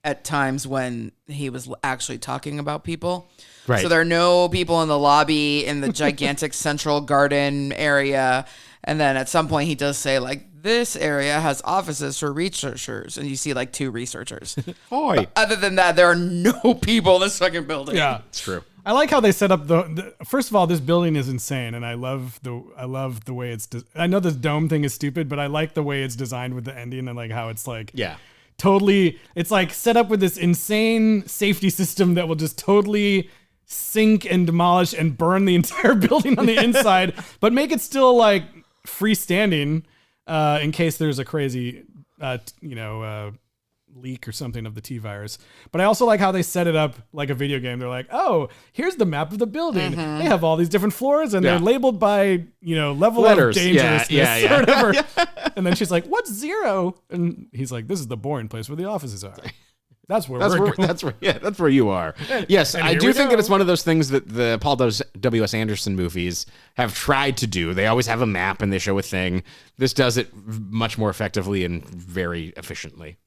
at times when he was actually talking about people. Right. So there are no people in the lobby in the gigantic central garden area. And then at some point he does say this area has offices for researchers. And you see 2 researchers. Boy. Other than that, there are no people in this fucking building. Yeah, it's true. I like how they set up the first of all, this building is insane. And I love the way it's, I know this dome thing is stupid, but I like the way it's designed with the ending and how it's totally, it's set up with this insane safety system that will just totally sink and demolish and burn the entire building on the inside, but make it still freestanding in case there's a crazy, leak or something of the T virus. But I also like how they set it up like a video game. They're like, oh, here's the map of the building. Mm-hmm. They have all these different floors and they're labeled by, level of dangerousness or whatever. And then she's like, what's 0? And he's like, this is the boring place where the offices are. That's where we're going. That's where you are. Yes, And I here do we think go. that it's one of those things that the Paul W.S. Anderson movies have tried to do. They always have a map and they show a thing. This does it much more effectively and very efficiently.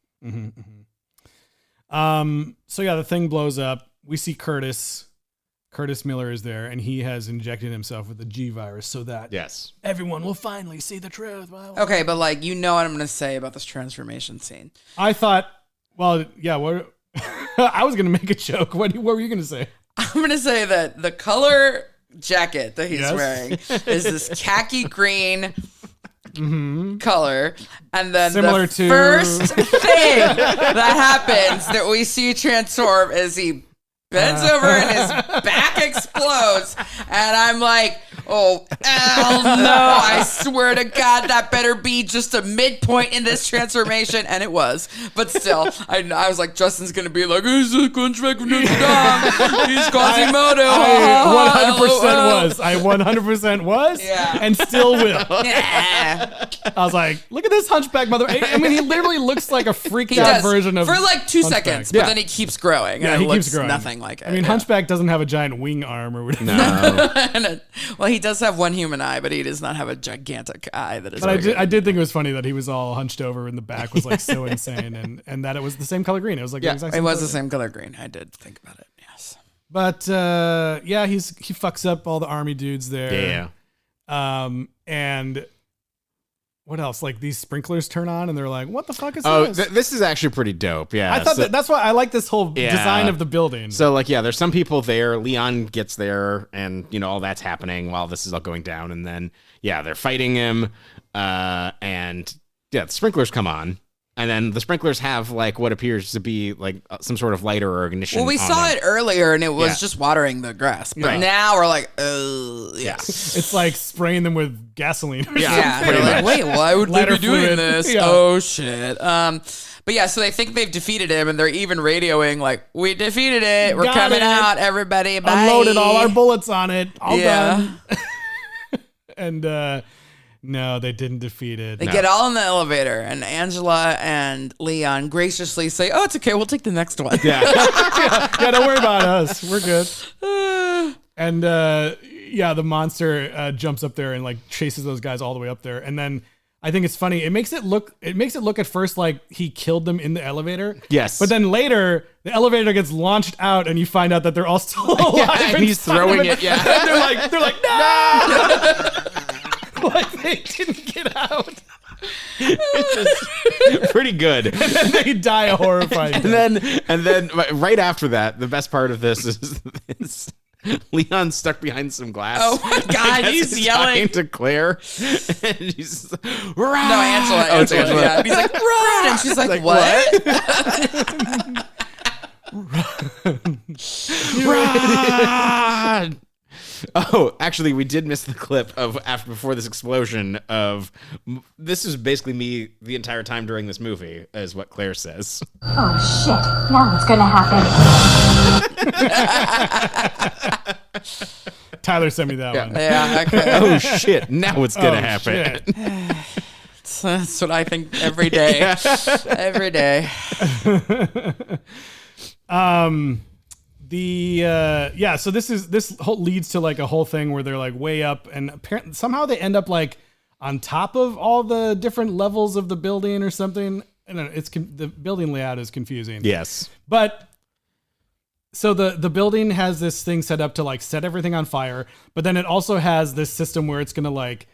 So yeah, the thing blows up. We see Curtis Miller is there, and he has injected himself with the G virus so that everyone will finally see the truth. Okay, but like, you know what I'm going to say about this transformation scene. I thought, well, yeah, what I was going to make a joke. What were you going to say? I'm going to say that the color jacket that he's wearing is this khaki green color, and then Similar the to first thing that happens that we see transform is he bends over and his back explodes, and I'm like, oh, hell no, I swear to God, that better be just a midpoint in this transformation, and it was. But still, I was like, Justin's going to be like, he's a contract with Notre Dame, he's Quasimodo. I 100% was, and still will. Yeah. I was like, look at this hunchback mother. I mean, he literally looks like a freaked out version of for like 2 Hunchback. seconds, but then he keeps growing. Yeah, and he it looks keeps growing. nothing like it. I mean, Hunchback doesn't have a giant wing arm or whatever. No. Well, he does have one human eye, but he does not have a gigantic eye that is. But I did think it was funny that he was all hunched over and the back was like so insane, and that it was the same color green. It was like the exact it same was color the same color green. I did think about it. Yes. But yeah, he fucks up all the army dudes there. Yeah. And what else? Like these sprinklers turn on, and they're like, "What the fuck is this?" This is actually pretty dope. Yeah, I thought that's why I like this whole design of the building. So like, yeah, there's some people there. Leon gets there, and all that's happening while this is all going down, and then they're fighting him, and the sprinklers come on. And then the sprinklers have like what appears to be like some sort of lighter or ignition. Well, we on saw them. it earlier, and it was just watering the grass. But now we're like, It's like spraying them with gasoline. Yeah. They're like, wait, why would they be doing this? Yeah. Oh shit. But yeah, so they think they've defeated him, and they're even radioing like, "We defeated it. We're coming out, everybody. Bye." Unloaded all our bullets on it. All done. And no, they didn't defeat it. They get all in the elevator, and Angela and Leon graciously say, "Oh, it's okay. We'll take the next one." Yeah, don't worry about us. We're good. And the monster jumps up there and like chases those guys all the way up there. And then I think it's funny. It makes it look at first like he killed them in the elevator. Yes. But then later the elevator gets launched out, and you find out that they're all still alive. And he's throwing it. Yeah. And they're like, no. Like they didn't get out. Pretty good. And then they die a horrifying death. And then right after that, the best part of this is Leon's stuck behind some glass. Oh my God, he's yelling to Claire. And he's run. No, Angela. Oh, it's Angela. Yeah. And he's like, run. And she's like, what? Run. Oh, actually, we did miss the clip of before this explosion of this is basically me the entire time during this movie, is what Claire says. Oh shit, now what's gonna happen? Tyler sent me that one. Yeah, okay. Oh shit, now what's gonna happen? That's what I think every day. Every day. So this leads to like a whole thing where they're like way up, and apparently somehow they end up like on top of all the different levels of the building or something. I don't know, the building layout is confusing. Yes, but so the building has this thing set up to like set everything on fire, but then it also has this system where it's gonna like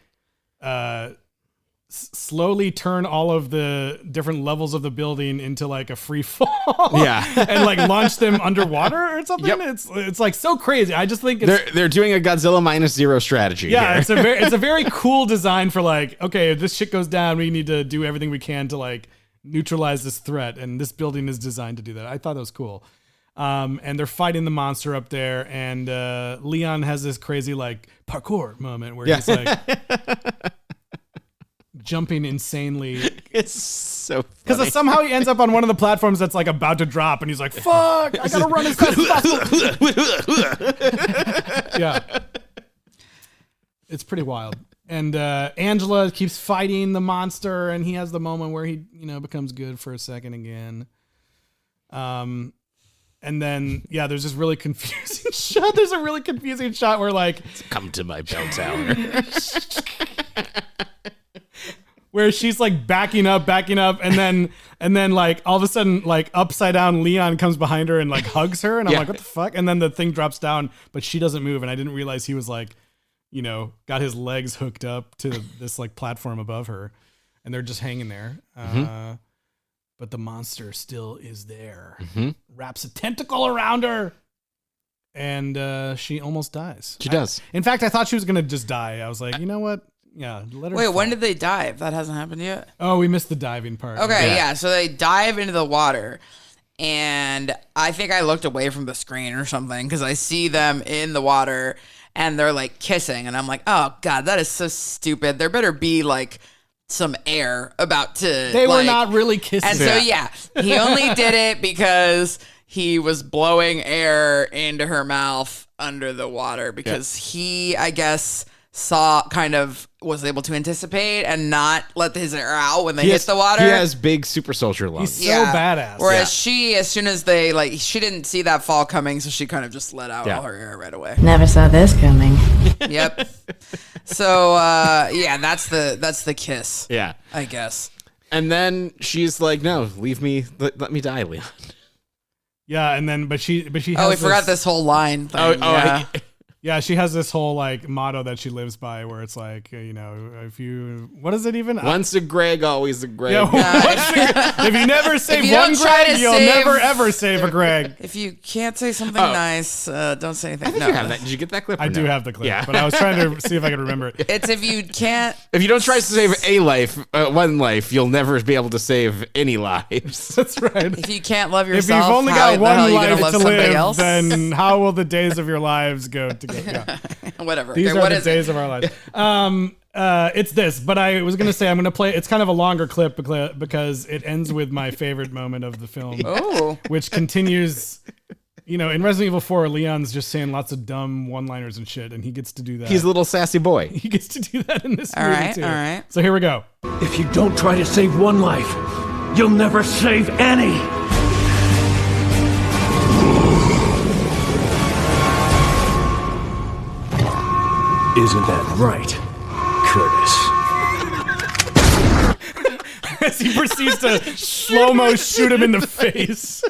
slowly turn all of the different levels of the building into like a free fall. Yeah. And like launch them underwater or something. Yep. It's like so crazy. I just think they're doing a Godzilla -0 strategy. Yeah, here. it's a very cool design for like, okay, if this shit goes down, we need to do everything we can to like neutralize this threat, and this building is designed to do that. I thought that was cool. And they're fighting the monster up there, and Leon has this crazy like parkour moment where he's like jumping insanely. It's so because somehow he ends up on one of the platforms that's like about to drop, and he's like, "Fuck! I gotta run as fast as possible." Yeah, it's pretty wild. And Angela keeps fighting the monster, and he has the moment where he becomes good for a second again. And then, yeah, there's this really confusing shot. There's a really confusing shot where, like, come to my bell tower. Where she's like backing up, and then like all of a sudden, like upside down Leon comes behind her and like hugs her, and I'm like, what the fuck? And then the thing drops down, but she doesn't move, and I didn't realize he was like, you know, got his legs hooked up to this like platform above her, and they're just hanging there. But the monster still is there. Wraps a tentacle around her. And she almost dies. She does. In fact, I thought she was going to just die. I was like, you know what? Yeah, let her Wait, fall. when did they dive? That hasn't happened yet? Oh, we missed the diving part. Okay, yeah. So they dive into the water. And I think I looked away from the screen or something because I see them in the water and they're like kissing. And I'm like, oh, God, that is so stupid. There better be like some air about to. They were not really kissing. And so, yeah, he only did it because he was blowing air into her mouth under the water because he, I guess, was able to anticipate and not let his air out when they hit the water. He has big super soldier lungs. He's so badass. Whereas she, as soon as they she didn't see that fall coming, so she kind of just let out all her air right away. Never saw this coming. Yep. So that's the kiss. Yeah, I guess. And then she's like, "No, leave me. Let me die, Leon." Yeah, and then but she. Oh, we forgot this whole line thing. Yeah, she has this whole like motto that she lives by where it's like, you know, what is it even? Once a Greg, always a Greg. Yeah, if you never save one Greg, you'll never ever save a Greg. If you can't say something nice, don't say anything. I think you have that. Did you get that clip? I do have the clip, but I was trying to see if I could remember it. It's if you can't. If you don't try to save one life, you'll never be able to save any lives. That's right. If you can't love yourself, if you've only got one life love to live, else? then how will the days of your lives go together? Yeah. Whatever. These are the days of our lives. It's this, but I was going to say I'm going to play. It's kind of a longer clip because it ends with my favorite moment of the film, which continues. You know, in Resident Evil 4, Leon's just saying lots of dumb one-liners and shit, and he gets to do that. He's a little sassy boy. He gets to do that in this movie too. All right. So here we go. If you don't try to save one life, you'll never save any. Isn't that right, Curtis? As he proceeds to slow-mo shoot him in the face.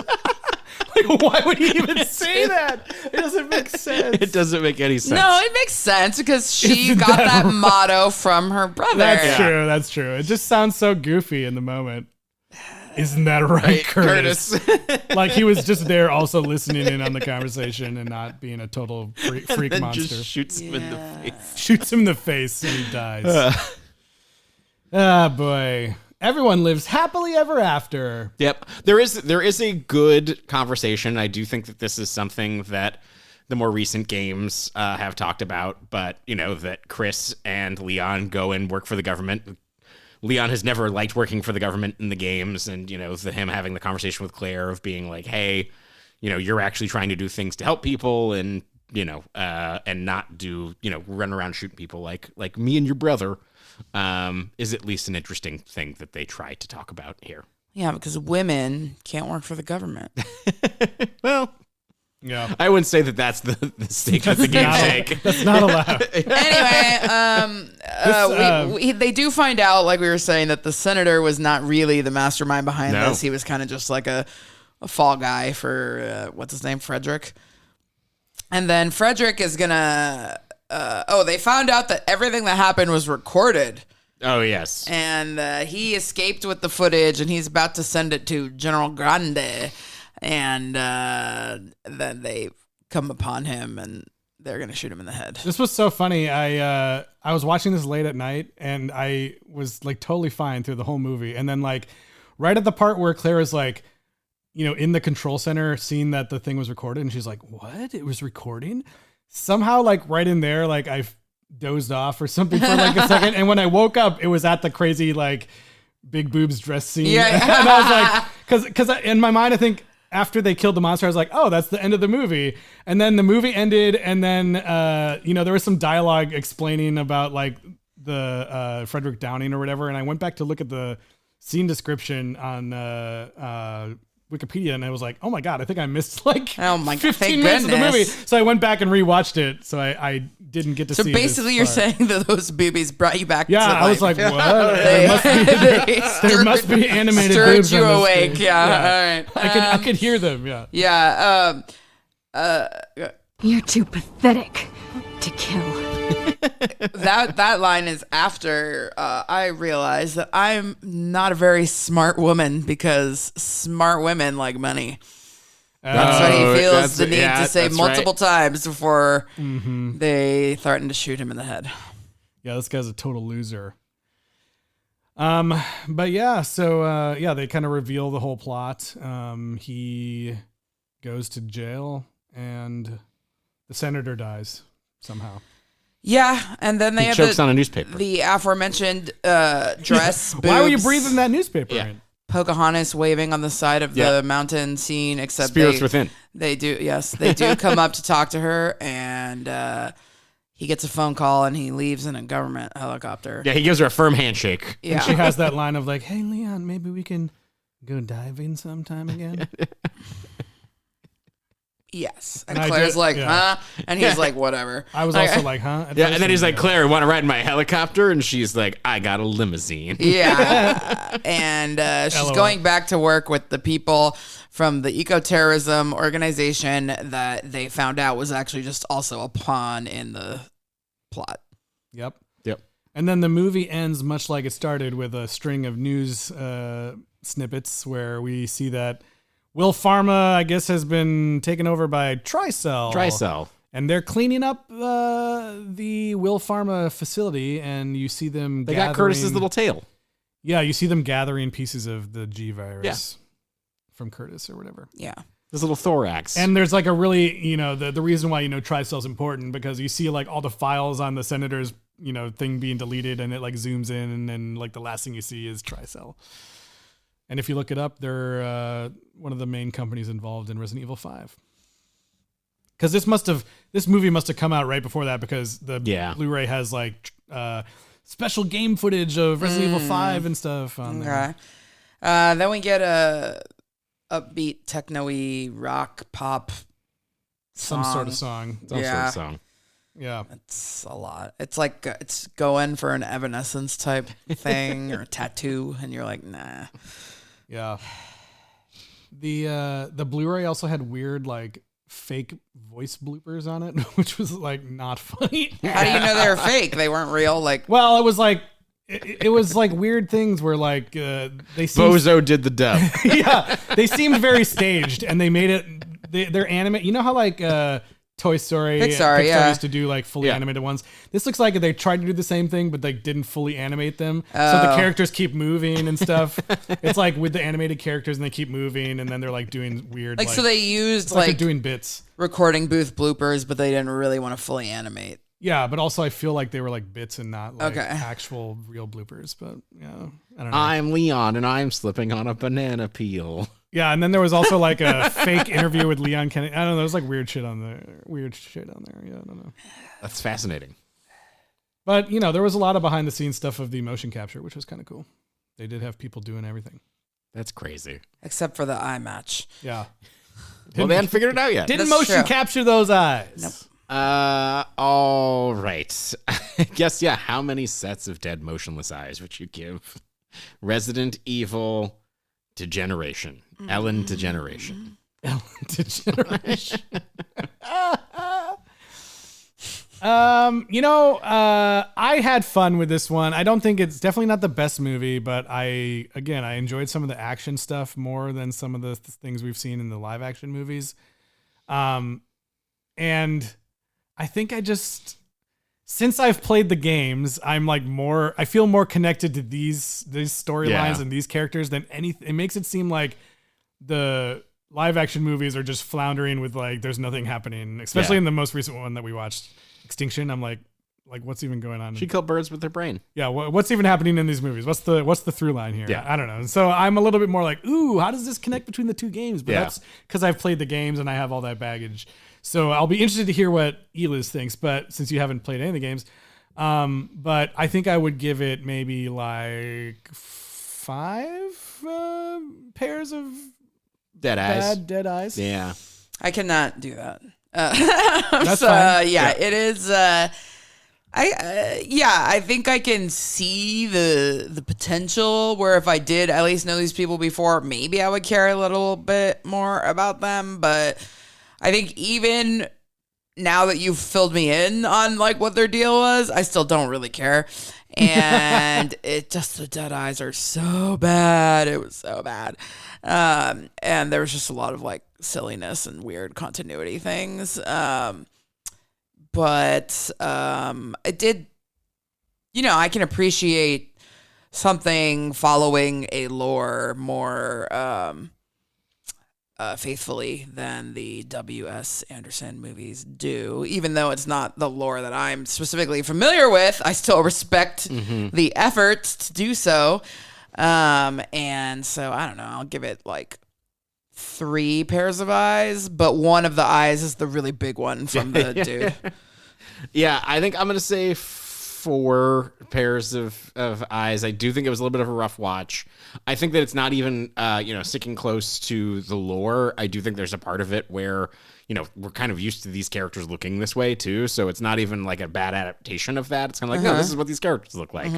Like, why would he even say that? It doesn't make sense. It doesn't make any sense. No, it makes sense because she got that motto from her brother. That's true. It just sounds so goofy in the moment. Isn't that right, Curtis? Like he was just there also listening in on the conversation and not being a total freak monster. Just shoots him in the face. Shoots him in the face and he dies. Boy. Everyone lives happily ever after. Yep. There is a good conversation. I do think that this is something that the more recent games have talked about, but you know, that Chris and Leon go and work for the government. Leon has never liked working for the government in the games, and you know, him having the conversation with Claire of being like, hey, you know, you're actually trying to do things to help people and, you know, and not do, you know, run around shooting people like me and your brother, is at least an interesting thing that they try to talk about here. Yeah, because women can't work for the government. Well, yeah, I wouldn't say that that's the stake that the game take. That's not allowed. Anyway, they do find out, like we were saying, that the senator was not really the mastermind behind this. He was kind of just like a fall guy for, what's his name, Frederick. And then Frederick is going to... they found out that everything that happened was recorded. Oh, yes. And he escaped with the footage, and he's about to send it to General Grande. And then they come upon him, and they're going to shoot him in the head. This was so funny. I was watching this late at night, and I was like totally fine through the whole movie. And then like right at the part where Claire is like, you know, in the control center, seeing that the thing was recorded, and she's like, what? It was recording? Somehow, like right in there, like I dozed off or something for like a second. And when I woke up, it was at the crazy, like big boobs dress scene. Yeah. And I was like, cause in my mind, I think after they killed the monster, I was like, oh, that's the end of the movie. And then the movie ended. And then, you know, there was some dialogue explaining about like the Frederick Downing or whatever. And I went back to look at the scene description on Wikipedia and I was like, oh my God, I think I missed like 15 minutes goodness. of the movie. So I went back and rewatched it. So I didn't get to see. So basically, you're saying that those boobies brought you back. Yeah, to I was like, what? There must be animated stirred boobs you on this awake. screen. Yeah, all right. I could hear them. Yeah. Yeah. You're too pathetic to kill. That line is after I realized that I'm not a very smart woman because smart women like money. That's what he feels the need to say multiple times before they threaten to shoot him in the head. Yeah, this guy's a total loser. But yeah, so they kind of reveal the whole plot. He goes to jail and the senator dies somehow. Yeah, and then they have chokes on a newspaper. The aforementioned dress. Boobs, why were you breathing that newspaper in? Pocahontas waving on the side of the mountain scene. Except Spirits within. They do, yes, they do come up to talk to her, and he gets a phone call and he leaves in a government helicopter. Yeah, he gives her a firm handshake. Yeah, and she has that line of like, "Hey, Leon, maybe we can go diving sometime again." Yes. And Claire's like, huh? And he's like, whatever. I was also like, huh? Yeah, and then he's like, Claire, want to ride in my helicopter? And she's like, I got a limousine. Yeah. And she's going back to work with the people from the eco-terrorism organization that they found out was actually just also a pawn in the plot. Yep. And And then the movie ends much like it started, with a string of news snippets where we see that Will Pharma, I guess, has been taken over by Tricell. And they're cleaning up the Will Pharma facility, and you see them They got Curtis's little tail. Yeah, you see them gathering pieces of the G virus from Curtis or whatever. Yeah. His little thorax. And there's like a really, the reason why, Tricell's important, because you see like all the files on the senator's, thing being deleted, and it like zooms in, and then like the last thing you see is Tricell. And if you look it up, they're one of the main companies involved in Resident Evil 5. Because this movie must have come out right before that, because the Blu-ray has like special game footage of Resident Evil 5 and stuff on there. Then we get a upbeat techno-y rock pop song. Some sort of song. Yeah. It's a lot. It's like it's going for an Evanescence type thing or a tattoo, and you're like, nah. Yeah. The Blu-ray also had weird like fake voice bloopers on it, which was like not funny. How do you know they were fake? They weren't real. Well, it was like it was like weird things where like they seemed, Bozo did the dub. Yeah, they seemed very staged, and they made it. They're animate. You know how like Toy Story, Pixar used to do like fully animated ones. This looks like they tried to do the same thing, but they didn't fully animate them. So the characters keep moving and stuff. It's like with the animated characters, and they keep moving, and then they're like doing weird. So they used like doing bits, recording booth bloopers, but they didn't really want to fully animate. Yeah, but also I feel like they were like bits and not like actual real bloopers. But yeah, I don't know. I'm Leon, and I'm slipping on a banana peel. Yeah, and then there was also like a fake interview with Leon Kennedy. I don't know. There was like weird shit on there. Yeah, I don't know. That's fascinating. But, there was a lot of behind the scenes stuff of the motion capture, which was kind of cool. They did have people doing everything. That's crazy. Except for the eye match. Yeah. Well, they hadn't figured it out yet. Didn't motion capture those eyes. Nope. All right. I guess, how many sets of dead motionless eyes would you give Resident Evil Degeneration? Ellen Degeneration. Ellen Degeneration. I had fun with this one. I don't think it's definitely not the best movie, but I enjoyed some of the action stuff more than some of the things we've seen in the live action movies. And I think since I've played the games, I'm like I feel more connected to these storylines and these characters than anything. It makes it seem like the live action movies are just floundering with like there's nothing happening, especially in the most recent one that we watched, Extinction. I'm like what's even going on? She killed birds with her brain. Yeah, what's even happening in these movies? What's the through line here? Yeah. I don't know. So I'm a little bit more like, ooh, how does this connect between the two games? But that's because I've played the games and I have all that baggage. So I'll be interested to hear what Eliz thinks, but since you haven't played any of the games, but I think I would give it maybe like 5 pairs of Dead eyes. bad dead eyes. Yeah. I cannot do that. That's so, fine. it is. I think I can see the potential where if I did at least know these people before, maybe I would care a little bit more about them. But I think even now that you've filled me in on like what their deal was, I still don't really care. And the dead eyes are so bad. It was so bad. And there was just a lot of like silliness and weird continuity things. But it did, I can appreciate something following a lore more faithfully than the W.S. Anderson movies do. Even though it's not the lore that I'm specifically familiar with, I still respect the effort to do so. And so I don't know, I'll give it like 3 pairs of eyes, but one of the eyes is the really big one from the dude. Yeah, I think I'm going to say 4 pairs of eyes. I do think it was a little bit of a rough watch. I think that it's not even, sticking close to the lore. I do think there's a part of it where, we're kind of used to these characters looking this way too. So it's not even like a bad adaptation of that. It's kind of like, no, this is what these characters look like.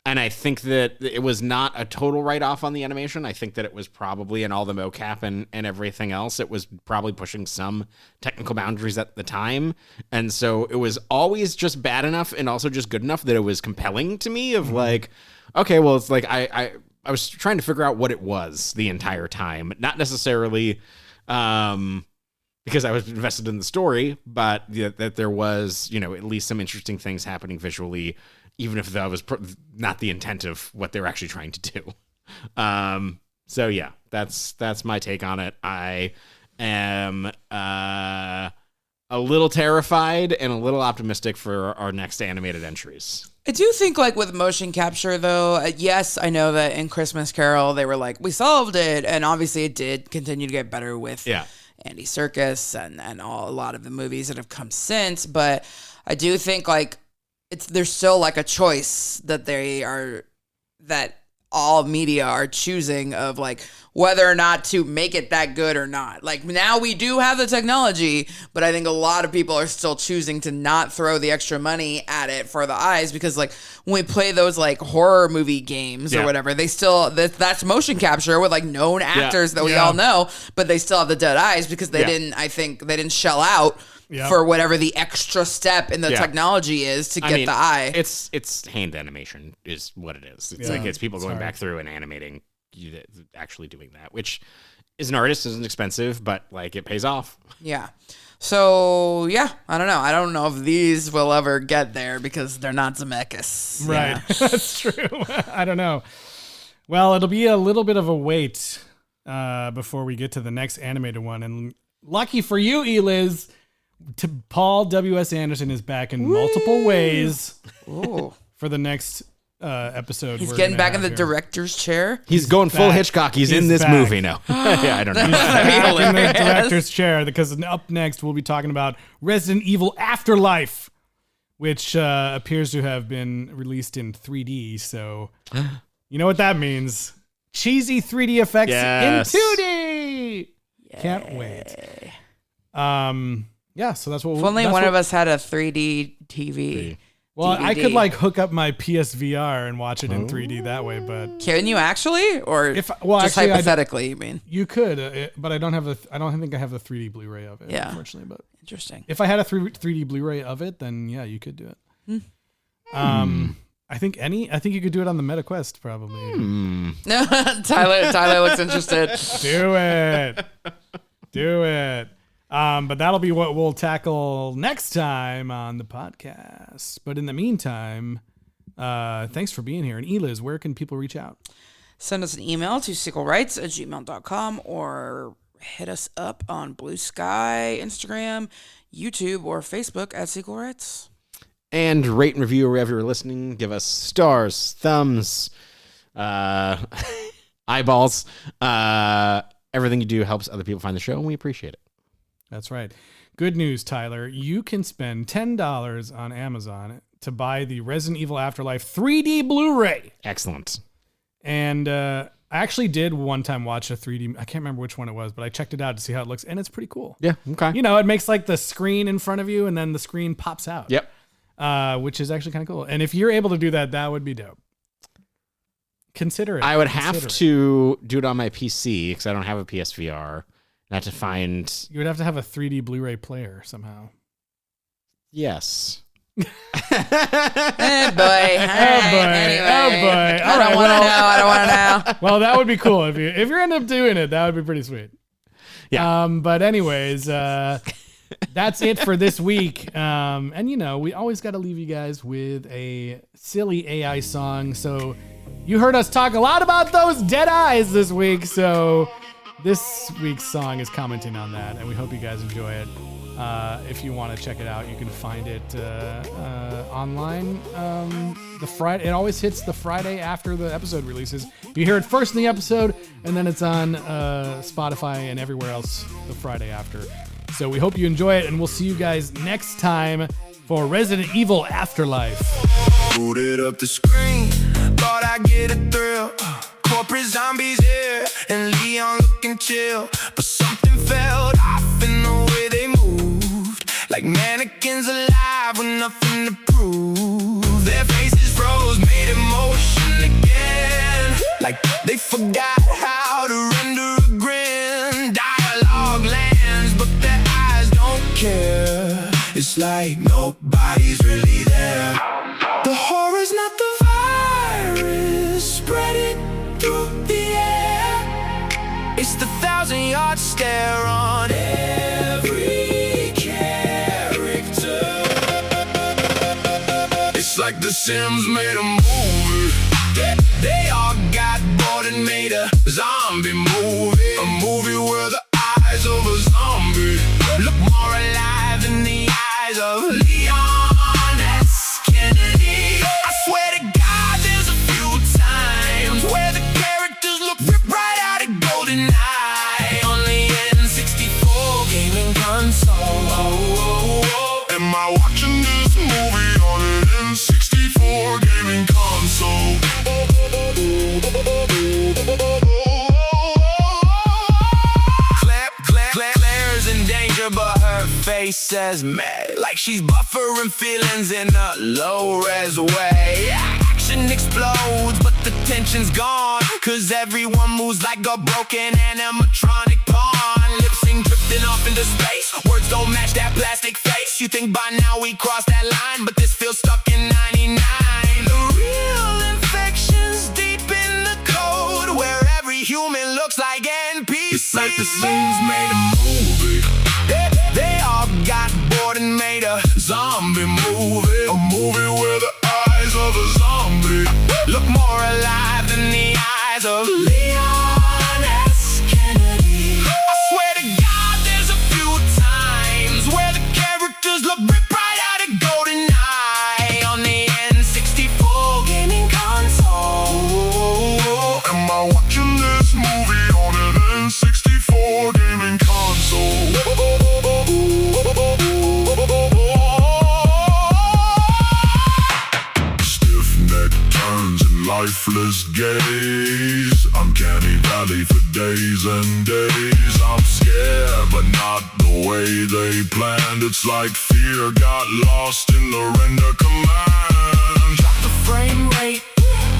And I think that it was not a total write-off on the animation. I think that it was probably, in all the mocap and everything else, it was probably pushing some technical boundaries at the time. And so it was always just bad enough and also just good enough that it was compelling to me of like, okay, well, it's like I was trying to figure out what it was the entire time. Not necessarily because I was invested in the story, but that there was, at least some interesting things happening visually, even if that was not the intent of what they're actually trying to do. So yeah, that's my take on it. I am a little terrified and a little optimistic for our next animated entries. I do think like with motion capture though, yes, I know that in Christmas Carol, they were like, we solved it. And obviously it did continue to get better with Andy Serkis and a lot of the movies that have come since. But I do think like, there's still like a choice that all media are choosing of like whether or not to make it that good or not. Like now we do have the technology, but I think a lot of people are still choosing to not throw the extra money at it for the eyes because like when we play those like horror movie games or whatever, they still that's motion capture with like known actors that we all know, but they still have the dead eyes because they didn't shell out for whatever the extra step in the technology is to get the eye. It's hand animation is what it is. It's like it's people going back through and animating, actually doing that, which as an artist isn't expensive, but like it pays off. Yeah. So yeah, I don't know. I don't know if these will ever get there because they're not Zemeckis. Right. Yeah. That's true. I don't know. Well, it'll be a little bit of a wait before we get to the next animated one. And lucky for you, Eliz, Paul W.S. Anderson is back in multiple ways for the next episode. He's getting back in the director's chair. He's going full Hitchcock. He's in this movie now. I don't know. He's back in the director's chair because up next we'll be talking about Resident Evil Afterlife, which appears to have been released in 3D. So you know what that means. Cheesy 3D effects in 2D. Yay. Can't wait. Yeah, so that's what. If only one of us had a 3D TV. Well, DVD. I could like hook up my PSVR and watch it in 3D that way, but can you actually, or just actually, hypothetically? You mean you could, but I don't have I don't think I have the 3D Blu-ray of it. Yeah, unfortunately, but interesting. If I had a 3D Blu-ray of it, then yeah, you could do it. I think you could do it on the MetaQuest probably. No, Tyler looks interested. Do it. But that'll be what we'll tackle next time on the podcast. But in the meantime, thanks for being here. And Eliz, where can people reach out? Send us an email to sequelrights@gmail.com or hit us up on Blue Sky, Instagram, YouTube, or Facebook at Sequel Rights. And rate and review wherever you're listening. Give us stars, thumbs, eyeballs. Everything you do helps other people find the show, and we appreciate it. That's right. Good news, Tyler. You can spend $10 on Amazon to buy the Resident Evil Afterlife 3D Blu-ray. Excellent. And I actually did one time watch a 3D. I can't remember which one it was, but I checked it out to see how it looks, and it's pretty cool. Yeah. Okay. You know, it makes like the screen in front of you, and then the screen pops out. Yep. Which is actually kind of cool. And if you're able to do that, that would be dope. Consider it. I would have to do it on my PC because I don't have a PSVR. Not to find. You would have to have a 3D Blu-ray player somehow. Yes. Boy. Anyway. Oh boy. I don't want to know. Well, that would be cool if you end up doing it. That would be pretty sweet. Yeah. But anyways, that's it for this week. And you know, we always got to leave you guys with a silly AI song. So you heard us talk a lot about those dead eyes this week. So this week's song is commenting on that, and we hope you guys enjoy it. If you want to check it out, you can find it online. It always hits the Friday after the episode releases. You hear it first in the episode, and then it's on Spotify and everywhere else the Friday after. So we hope you enjoy it, and we'll see you guys next time for Resident Evil Afterlife. Booted up the screen, thought I'd get a thrill. Corporate zombies here, and Leon looking chill. But something felt off in the way they moved, like mannequins alive with nothing to prove. Their faces froze, made emotion again, like they forgot how to render a grin. Dialogue lands, but their eyes don't care. It's like nobody's really there. The horror's not the virus spreading through the air. It's the 1,000-yard stare on every character. It's like the Sims made a movie. They all got bored and made a zombie movie. A movie where the eyes of a zombie look more alive than the eyes of Leon S. Kennedy. I swear to God, there's a few times where the characters look ripped right out of GoldenEye on the N64 gaming console. Am I watching this movie on an N64 gaming console? Claire's in danger, but her face says meh, like she's buffering feelings in a low-res way. Action explodes, but the tension's gone, cause everyone moves like a broken animatronic pawn. Lip-sync drifting off into space, words don't match that plastic face. You think by now we crossed that line, but this feels stuck in 99. The real infection's deep in the code, where every human looks like NPCs. It's like the Sims made a movie. They all got bored and made a zombie movie. A movie where the eyes of a zombie look more alive than the eyes of Leon S. Kennedy. I swear to God, there's a few times where the characters look ripped right out of GoldenEye on the N64 gaming console. Am I watching this movie on an N64 gaming console? Stiff-necked turns and lifeless gaze, uncanny valley for days and days. I'm scared, but not the way they planned. It's like fear got lost in the render command. Drop the frame rate,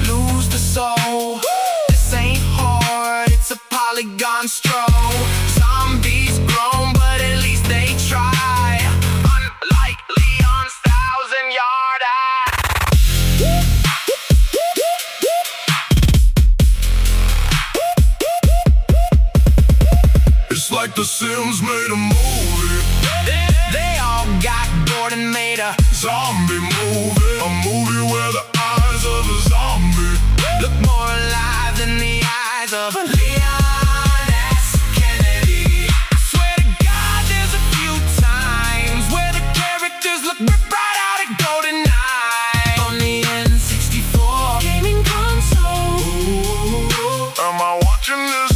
lose the soul. This ain't hard, it's a polygon stroll. Zombies grown, but at least they try. Unlike Leon's 1,000-yard eye. It's like the Sims made a movie. They all got bored and made a zombie movie. A movie where the eyes of a zombie look more alive than the eyes of Leon S. Kennedy. I swear to God, there's a few times where the characters look ripped right out of GoldenEye on the N64 gaming console. Am I watching this